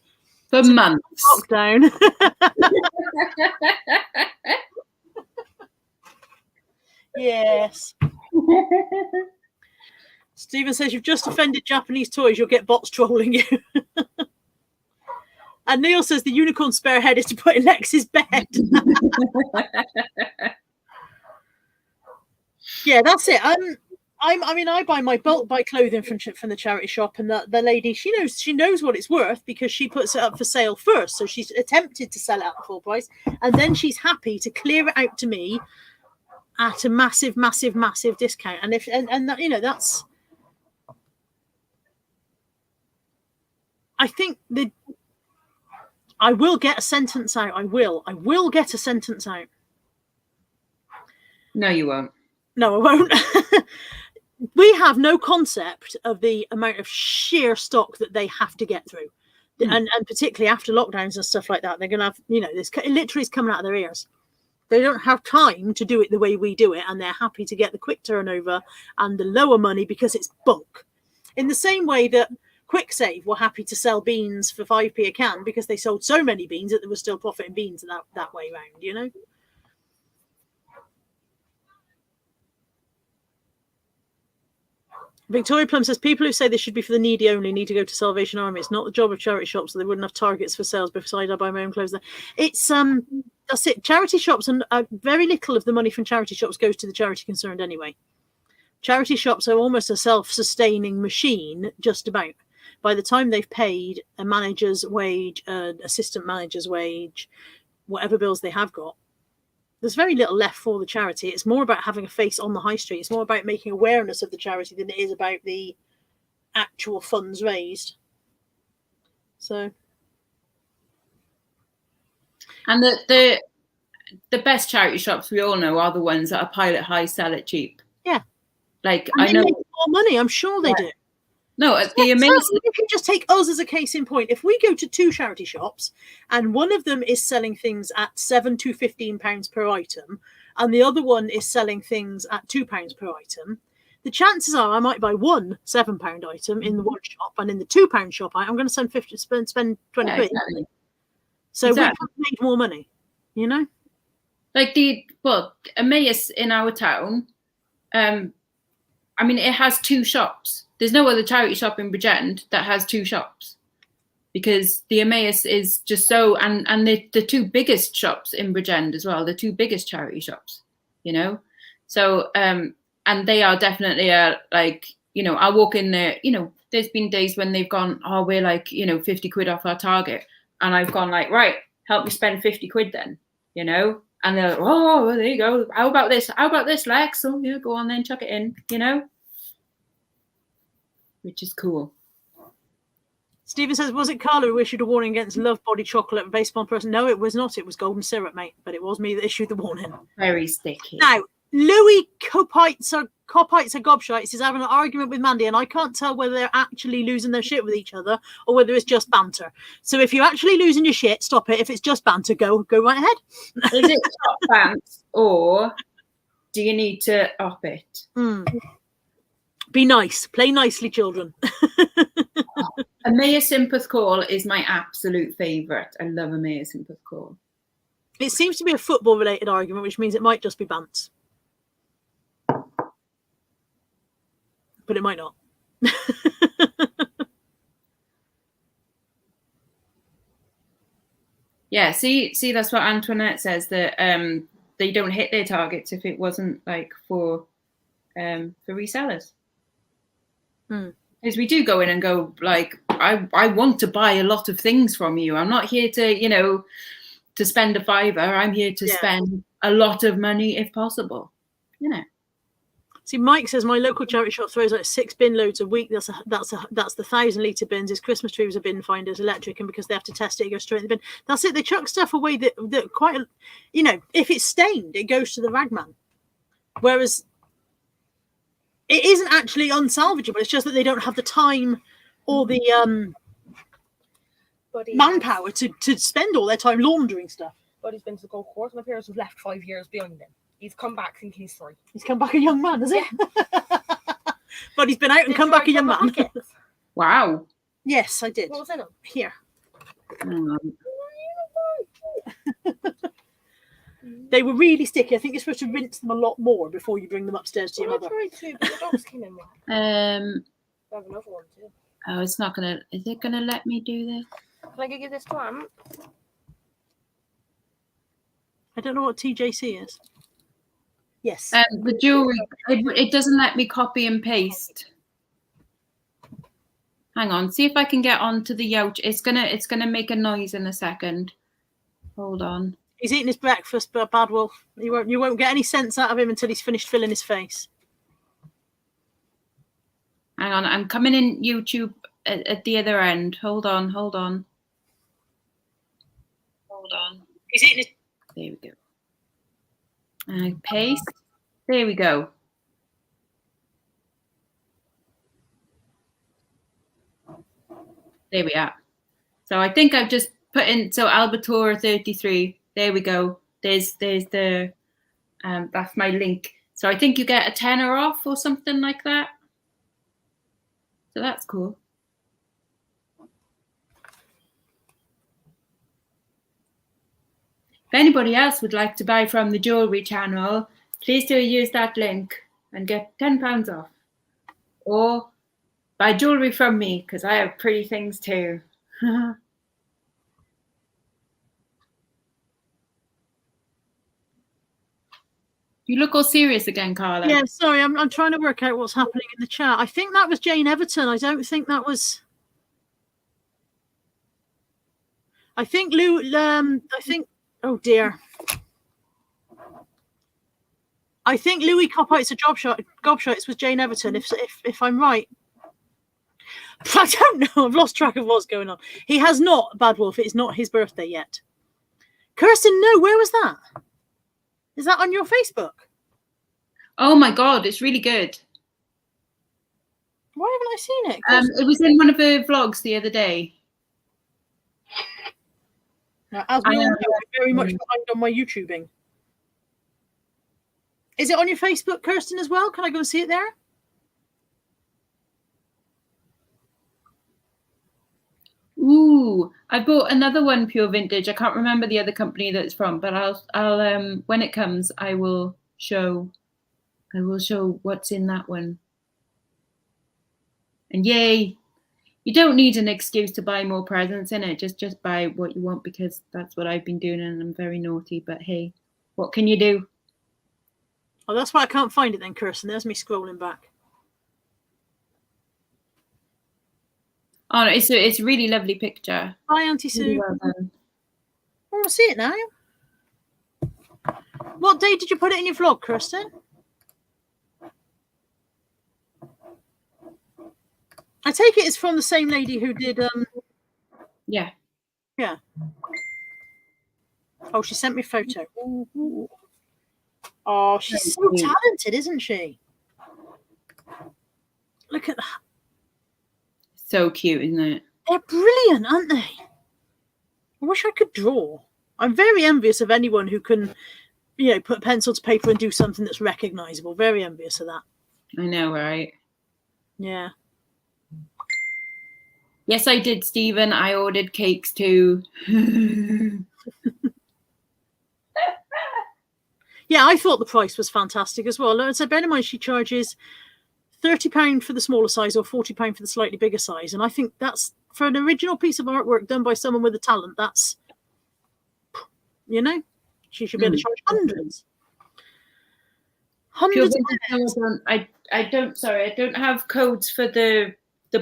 for months. Lockdown. Yes. Stephen says you've just offended Japanese toys. You'll get bots trolling you. And Neil says the unicorn spare head is to put in Lex's bed. Yeah, that's it. I buy my bulk buy clothing from the charity shop, and the lady, she knows what it's worth because she puts it up for sale first. So she's attempted to sell it at full price, and then she's happy to clear it out to me at a massive, massive, massive discount. And that's. I think I will get a sentence out. I will get a sentence out. No, you won't. No, I won't. We have no concept of the amount of sheer stock that they have to get through. And particularly after lockdowns and stuff like that, they're going to have, this it literally is coming out of their ears. They don't have time to do it the way we do it, and they're happy to get the quick turnover and the lower money because it's bulk. In the same way that Quick Save were happy to sell beans for 5p a can because they sold so many beans that there was still profit in beans that way round, Victoria Plum says people who say this should be for the needy only need to go to Salvation Army. It's not the job of charity shops, so they wouldn't have targets for sales. Besides, I buy my own clothes there. It's that's it. Charity shops, and very little of the money from charity shops goes to the charity concerned anyway. Charity shops are almost a self-sustaining machine, just about. By the time they've paid a manager's wage, an assistant manager's wage, whatever bills they have got, there's very little left for the charity. It's more about having a face on the high street. It's more about making awareness of the charity than it is about the actual funds raised. So, and the best charity shops we all know are the ones that are pilot high, sell it cheap. Yeah, like and I know make more money. I'm sure they do. No, the amazing. You can just take us as a case in point. If we go to two charity shops and one of them is selling things at £7 to £15 per item, and the other one is selling things at £2 per item, the chances are I might buy one £7 item in the one shop, and in the £2 shop, I'm going to spend 20 quid. Exactly. So we have made more money, Like Emmaus in our town, it has two shops. There's no other charity shop in Bridgend that has two shops, because the Emmaus is just so, and the two biggest shops in Bridgend as well, the two biggest charity shops, So, and they are definitely I walk in there, there's been days when they've gone, oh, we're 50 quid off our target. And I've gone right, help me spend 50 quid then, And they're like, oh, well, there you go. How about this? How about this, Lex? Oh, yeah, go on then, chuck it in, Which is cool. Stephen says, was it Carla who issued a warning against love body chocolate and based on person? No, it was not. It was golden syrup, mate. But it was me that issued the warning. Very sticky. Now, Louis Copites or Gobshites is having an argument with Mandy, and I can't tell whether they're actually losing their shit with each other or whether it's just banter. So if you're actually losing your shit, stop it. If it's just banter, go right ahead. Is it top pants, or do you need to up it? Be nice. Play nicely, children. A Maya Sympath Call is my absolute favourite. I love a Maya Sympath Call. It seems to be a football-related argument, which means it might just be bants. But it might not. Yeah, see, that's what Antoinette says, that they don't hit their targets if it wasn't like for resellers. Because we do go in and go like, I want to buy a lot of things from you. I'm not here to, to spend a fiver. I'm here to spend a lot of money if possible, See, Mike says my local charity shop throws out 6 bin loads a week. That's the 1,000-litre bins. His Christmas tree was a bin finder's electric, and because they have to test it, it goes straight in the bin. That's it. They chuck stuff away that quite, if it's stained, it goes to the ragman. Whereas it isn't actually unsalvageable. It's just that they don't have the time or the manpower to spend all their time laundering stuff. But he's been to the golf course. My parents have left 5 years behind him. He's come back thinking he's 3. He's come back a young man, has he? But he's been out and come back a young man. Wow. Yes, I did. What was in them? Here. Hang on. They were really sticky. I think you're supposed to rinse them a lot more before you bring them upstairs to your mother. I tried to, but the dogs came in with. I have another one too. Oh, it's not gonna. Is it gonna let me do this? Can I give this to Aunt? I don't know what TJC is. Yes. The jewelry. It doesn't let me copy and paste. Hang on. See if I can get onto the Youch. It's gonna make a noise in a second. Hold on. He's eating his breakfast, but Bad Wolf. You won't get any sense out of him until he's finished filling his face. Hang on. I'm coming in YouTube at the other end. Hold on. He's eating his. There we go. Paste. There we go. There we are. So I think I've just put in, so Albator 33. There we go. There's the, that's my link. So I think you get a tenner off or something like that. So that's cool. If anybody else would like to buy from the jewelry channel, please do use that link and get £10 off. Or buy jewelry from me, because I have pretty things too. You look all serious again, Carla. Yeah, sorry, I'm trying to work out what's happening in the chat. I think that was Jane Everton. I don't think that was. I think Lou. Oh dear. I think Louis Coppites a gobshites was Jane Everton. If I'm right. I don't know. I've lost track of what's going on. He has not, Bad Wolf. It's not his birthday yet. Kirsten, no. Where was that? Is that on your Facebook? Oh my God, it's really good. Why haven't I seen it? It was in one of her vlogs the other day. Now, as we all know, I'm very much behind on my YouTubing. Is it on your Facebook, Kirsten, as well? Can I go and see it there? Ooh, I bought another one, Pure Vintage. I can't remember the other company that it's from, but I'll when it comes, I will show what's in that one. And yay, you don't need an excuse to buy more presents in it. Just buy what you want, because that's what I've been doing, and I'm very naughty. But hey, what can you do? Oh, that's why I can't find it then, Kirsten. There's me scrolling back. Oh, no, it's a really lovely picture. Hi, Auntie Sue. Really well done. I want to see it now. What day did you put it in your vlog, Kirsten? I take it it's from the same lady who did. Yeah. Yeah. Oh, she sent me a photo. Ooh. Oh, she's so talented, isn't she? Look at that. So cute, isn't it? They're brilliant, aren't they? I wish I could draw. I'm very envious of anyone who can, put pencil to paper and do something that's recognizable. Very envious of that. I know, right? Yeah. Yes, I did, Stephen. I ordered cakes too. Yeah, I thought the price was fantastic as well. So bear in mind, she charges £30 for the smaller size or £40 for the slightly bigger size. And I think that's, for an original piece of artwork done by someone with a talent, that's, you know, she should be able to charge hundreds. Pure Hundreds of Vegan, I don't have codes for the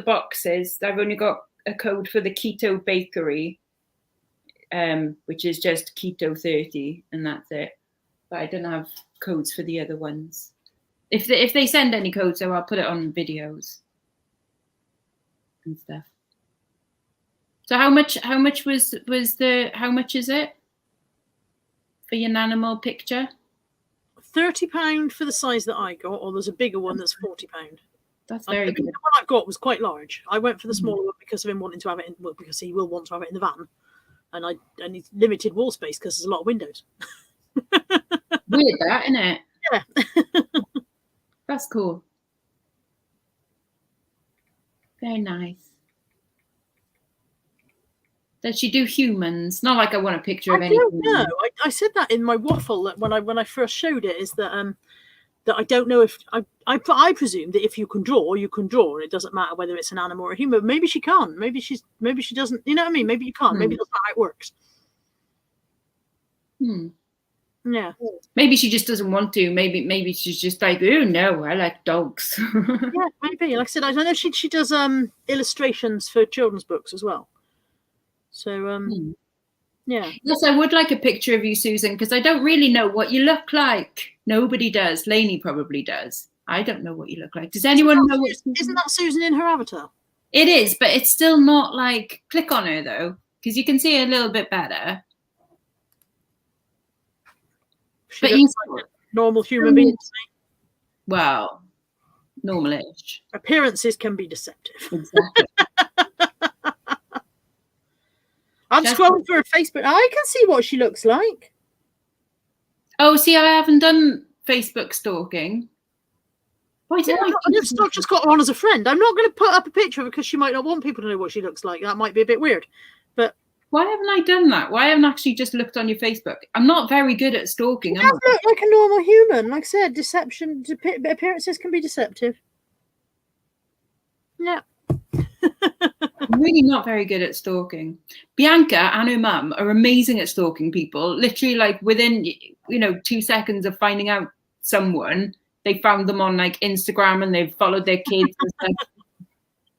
boxes. I've only got a code for the keto bakery, which is just keto 30, and that's it. But I don't have codes for the other ones. If they send any codes, so I'll put it on videos and stuff. So how much is it for your Nanimal picture? £30 for the size that I got, or there's a bigger one that's £40. That's very good. The one I got was quite large. I went for the smaller one because of him wanting to have it because he will want to have it in the van, and I need limited wall space because there's a lot of windows. Weird, that, isn't it? Yeah. That's cool. Very nice. Does she do humans? Not like I want a picture of anything. No, I said that in my waffle that when I first showed it, is that that I don't know if I presume that if you can draw, you can draw, and it doesn't matter whether it's an animal or a human. Maybe she can't. Maybe she doesn't. You know what I mean? Maybe you can't. Maybe that's not how it works. Yeah. Maybe she just doesn't want to. Maybe she's just like, oh no, I like dogs. Yeah, maybe. Like I said, I know she does illustrations for children's books as well. So yeah. Yes, I would like a picture of you, Susan, because I don't really know what you look like. Nobody does. Lainey probably does. I don't know what you look like. Does anyone know what? Isn't that Susan in her avatar? It is, but it's still not like, click on her though, because you can see her a little bit better. But you like normal human beings. Well, normal-ish. Appearances can be deceptive. Exactly. I'm scrolling through her Facebook. I can see what she looks like. Oh, see, I haven't done Facebook stalking. Why didn't I've just got her on as a friend. I'm not going to put up a picture of her because she might not want people to know what she looks like. That might be a bit weird. But why haven't I done that? Why haven't I actually just looked on your Facebook? I'm not very good at stalking. You look like a normal human. Like I said, deception, appearances can be deceptive. Yeah. I'm really not very good at stalking. Bianca and her mum are amazing at stalking people. Literally, like within 2 seconds of finding out someone, they found them on like Instagram and they've followed their kids and stuff.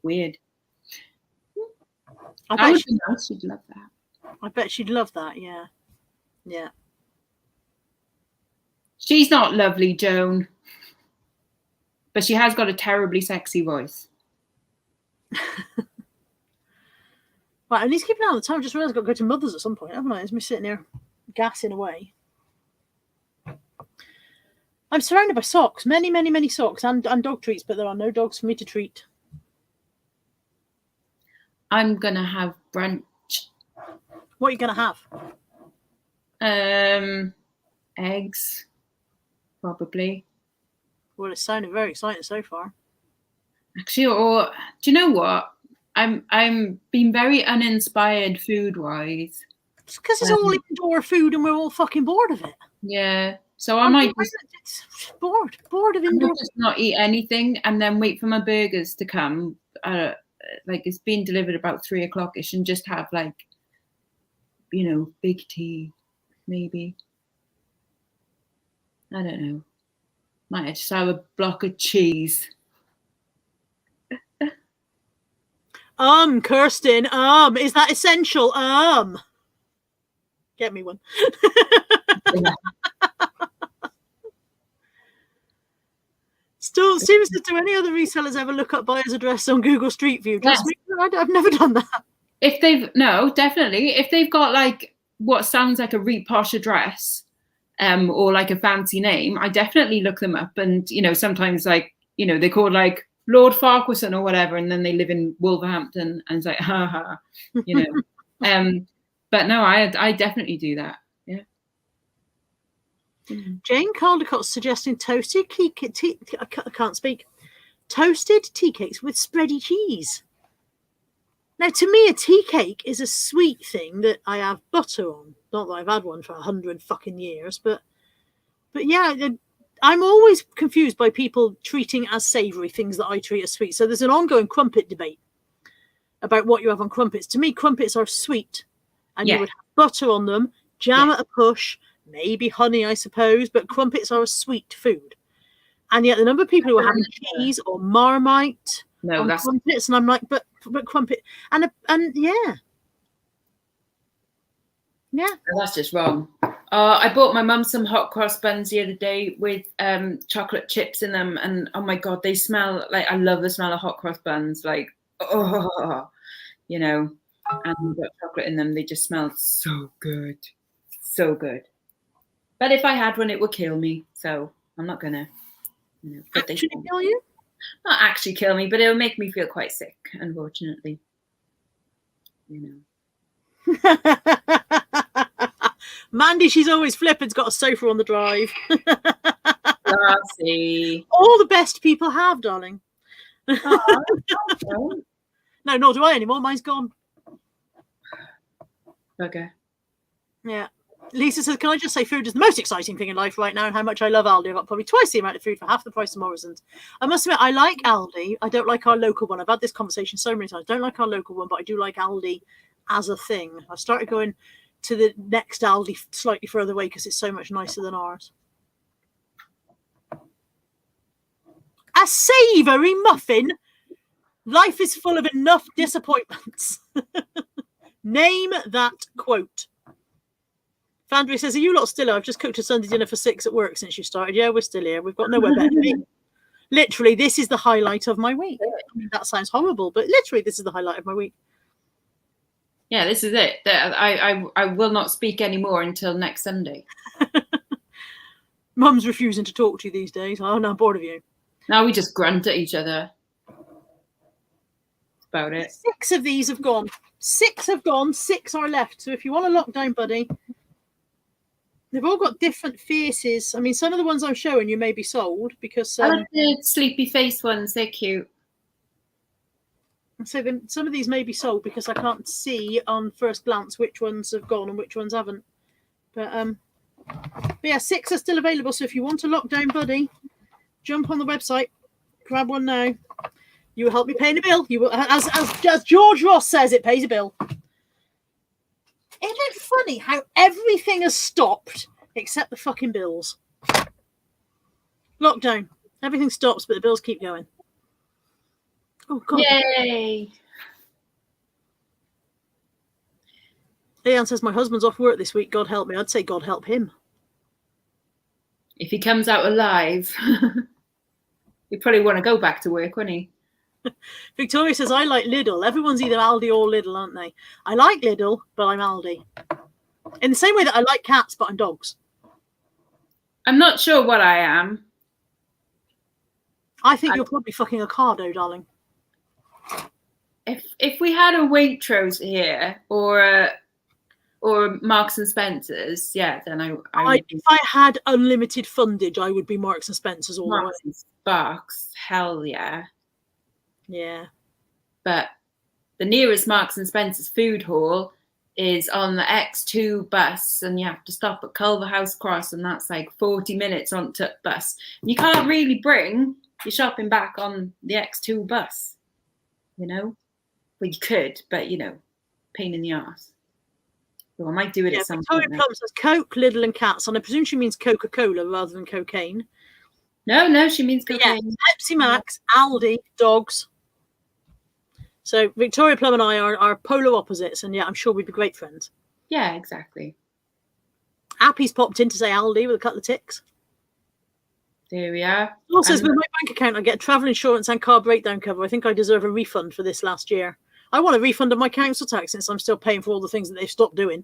Weird. I bet she'd love that. I bet she'd love that. Yeah. Yeah. She's not lovely, Joan, but she has got a terribly sexy voice. Right, I need to keep an eye on the time. I just realised I've got to go to Mother's at some point, haven't I? It's me sitting here gassing away. I'm surrounded by socks, many, many, many socks and dog treats, but there are no dogs for me to treat. I'm going to have brunch. What are you going to have? Eggs, probably. Well, it's sounding very exciting so far. Actually, or do you know what? I'm being very uninspired food-wise. It's because it's all indoor food and we're all fucking bored of it. Yeah. So I might just bored of indoor. Just not eat anything and then wait for my burgers to come. Like it's being delivered about 3 o'clock-ish, and just have like, big tea, maybe. I don't know. Might just have a block of cheese. Kirsten, is that essential? Get me one. Still, seriously, do any other resellers ever look up buyer's address on Google Street View? Just me, I've never done that. Definitely. If they've got like what sounds like a really posh address, or like a fancy name, I definitely look them up. And sometimes like they're called like Lord Farquharson or whatever, and then they live in Wolverhampton, and it's like, ha. But no, I definitely do that. Yeah. Jane Caldecott's suggesting toasted tea cakes with spready cheese. Now, to me, a tea cake is a sweet thing that I have butter on. Not that I've had one for 100 fucking years, but yeah, I'm always confused by people treating as savoury things that I treat as sweet. So there's an ongoing crumpet debate about what you have on crumpets. To me, crumpets are sweet, and you would have butter on them, jam at a push, maybe honey, I suppose, but crumpets are a sweet food. And yet the number of people who are having cheese or Marmite on crumpets, and I'm like, but crumpet, and yeah. That's just wrong. I bought my mum some hot cross buns the other day with chocolate chips in them, and oh my god, they smell like, I love the smell of hot cross buns, like, oh, you know, and they've got chocolate in them. They just smell so good, so good. But if I had one, it would kill me, so I'm not gonna, you know, actually kill you. Not actually kill me, but it will make me feel quite sick, unfortunately. You know. Mandy, she's always flippant's got a sofa on the drive. Classy. All the best people have, darling. No, nor do I anymore. Mine's gone. Okay. Yeah. Lisa says, can I just say food is the most exciting thing in life right now, and how much I love Aldi. I've got probably twice the amount of food for half the price of Morrison's. I must admit, I like Aldi. I don't like our local one. I've had this conversation so many times. I don't like our local one, but I do like Aldi as a thing. I started going to the next Aldi slightly further away because it's so much nicer than ours. A savoury muffin? Life is full of enough disappointments. Name that quote. Fandry says, are you lot still here? I've just cooked a Sunday dinner for 6 at work since you started. Yeah, we're still here. We've got nowhere better to be. Literally, this is the highlight of my week. I mean, that sounds horrible, but literally, this is the highlight of my week. Yeah, this is it. I will not speak anymore until next Sunday. Mum's refusing to talk to you these days. Oh, no, I'm bored of you. Now we just grunt at each other. That's about it. 6 of these have gone. 6 have gone. 6 are left. So if you want a lockdown buddy, they've all got different faces. I mean, some of the ones I'm showing you may be sold because... I like the sleepy face ones. They're cute. So then some of these may be sold because I can't see on first glance which ones have gone and which ones haven't. But yeah, 6 are still available. So if you want a lockdown buddy, jump on the website, grab one now. You will help me pay the bill. You will, as George Ross says, it pays a bill. Isn't it funny how everything has stopped except the fucking bills? Lockdown. Everything stops, but the bills keep going. Oh, God. Yay. Leanne says, my husband's off work this week. God help me. I'd say God help him. If he comes out alive, he'd probably want to go back to work, wouldn't he? Victoria says, I like Lidl. Everyone's either Aldi or Lidl, aren't they? I like Lidl, but I'm Aldi. In the same way that I like cats, but I'm dogs. I'm not sure what I am. I think you're probably fucking a cardo, darling. If we had a Waitrose here or Marks and Spencer's, yeah, then I would if I had unlimited fundage, I would be Marks and Spencer's all Marks the way. and Sparks, hell yeah. Yeah. But the nearest Marks and Spencer's food hall is on the X2 bus, and you have to stop at Culverhouse Cross, and that's like 40 minutes on the bus. And you can't really bring your shopping back on the X2 bus, you know? Well, you could, but, you know, pain in the arse. Well, I might do it at some point. Victoria Plum says Coke, Lidl and cats, and I presume she means Coca-Cola rather than cocaine. No, she means cocaine. Yeah, Pepsi Max, Aldi, dogs. So Victoria Plum and I are polar opposites, and yeah, I'm sure we'd be great friends. Yeah, exactly. Appy's popped in to say Aldi with a couple of ticks. There we are. Also says, with my bank account, I get travel insurance and car breakdown cover. I think I deserve a refund for this last year. I want a refund of my council tax since I'm still paying for all the things that they've stopped doing.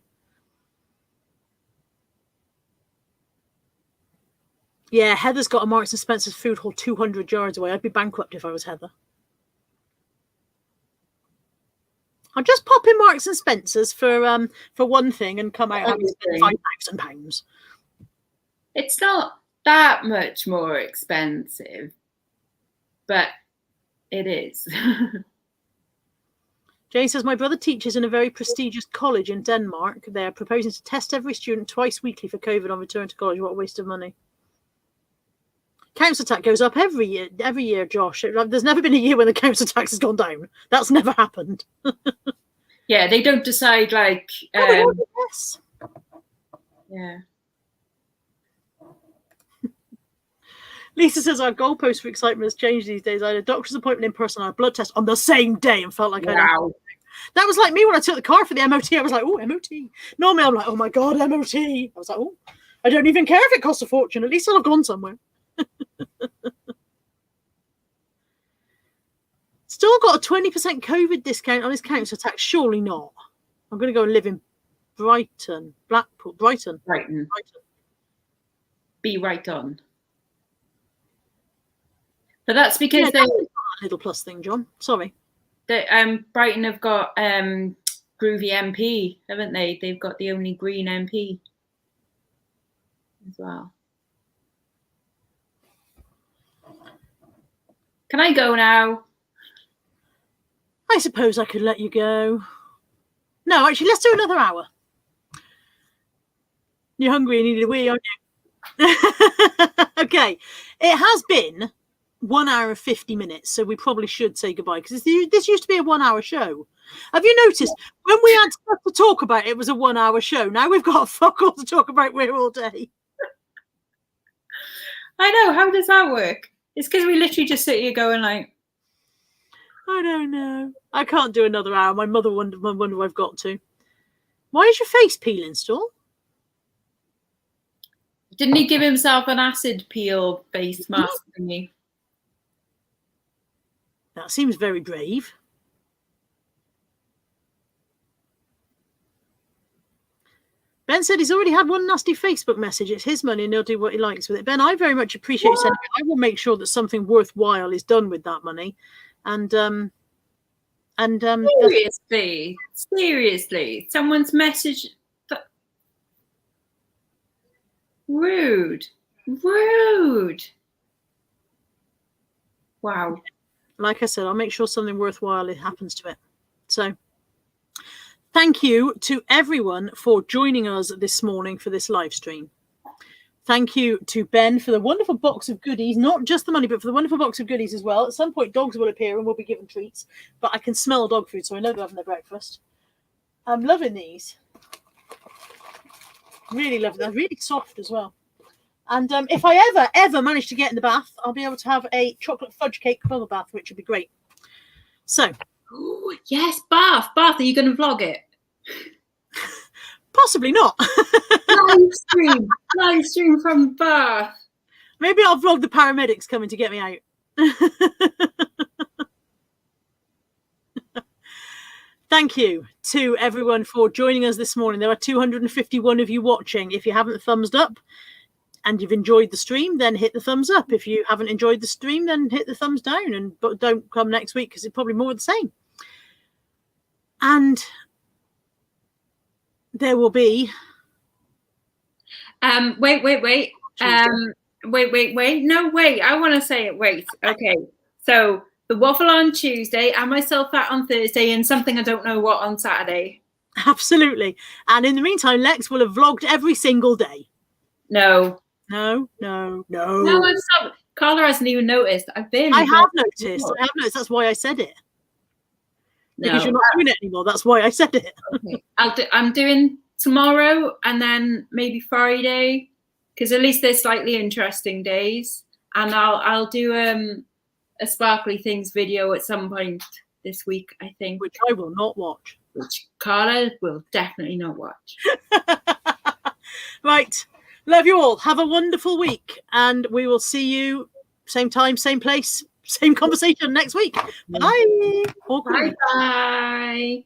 Yeah, Heather's got a Marks and Spencer's food hall 200 yards away. I'd be bankrupt if I was Heather. I'll just pop in Marks and Spencer's for one thing and come out having spent £5,000. It's not that much more expensive, but it is. Jane says, my brother teaches in a very prestigious college in Denmark. They're proposing to test every student twice weekly for COVID on return to college. What a waste of money. Council tax goes up every year, Josh. There's never been a year when the council tax has gone down. That's never happened. Yeah, they don't decide like. Yes. Yeah. Lisa says our goalpost for excitement has changed these days. I had a doctor's appointment in person and a blood test on the same day and felt like Wow. That was like me when I took the car for the MOT. I was like, oh, MOT. Normally I'm like, oh my God, MOT. I was like, oh, I don't even care if it costs a fortune. At least I'll have gone somewhere. Still got a 20% COVID discount on his council tax. Surely not. I'm going to go and live in Brighton. Be right on. But that's because that's a little plus thing, John. Sorry. Brighton have got Groovy MP, haven't they? They've got the only green MP as well. Can I go now? I suppose I could let you go. No, actually, let's do another hour. You're hungry and you need a wee, aren't you? Okay. It has been 1 hour and 50 minutes, so we probably should say goodbye because this used to be a 1 hour show. Have you noticed when we had stuff to talk about, it was a 1 hour show? Now we've got fuck all to talk about. We're all day. I know. How does that work? It's because we literally just sit here going like, I don't know. I can't do another hour. My mother wonder I've got to. Why is your face peeling still? Didn't he give himself an acid peel face mask thingy? That seems very brave. Ben said he's already had one nasty Facebook message. It's his money and he'll do what he likes with it. Ben, I very much appreciate you saying it. I will make sure that something worthwhile is done with that money. Seriously, someone's message. Rude. Wow. Like I said, I'll make sure something worthwhile happens to it. So thank you to everyone for joining us this morning for this live stream. Thank you to Ben for the wonderful box of goodies, not just the money, but for the wonderful box of goodies as well. At some point, dogs will appear and we'll be given treats, but I can smell dog food, so I know they're having their breakfast. I'm loving these. Really love them. They're really soft as well. And if I ever manage to get in the bath, I'll be able to have a chocolate fudge cake bubble bath, which would be great. So. Ooh, yes, bath. Are you going to vlog it? Possibly not. live stream from bath. Maybe I'll vlog the paramedics coming to get me out. Thank you to everyone for joining us this morning. There are 251 of you watching. If you haven't thumbs up and you've enjoyed the stream, then hit the thumbs up. If you haven't enjoyed the stream, then hit the thumbs down, but don't come next week because it's probably more of the same. And there will be wait. Wait. No, wait. I want to say it. Wait. Okay. So the waffle on Tuesday and myself out on Thursday and something I don't know what on Saturday. Absolutely. And in the meantime, Lex will have vlogged every single day. No. No, I'm sorry. Carla hasn't even noticed. I have noticed. That's why I said it. Because you're not doing it anymore. That's why I said it. Okay. I'm doing tomorrow and then maybe Friday, because at least they're slightly interesting days. And I'll do a Sparkly Things video at some point this week, I think. Which I will not watch. Which Carla will definitely not watch. Right. Love you all. Have a wonderful week. And we will see you same time, same place, same conversation next week. Bye. Bye.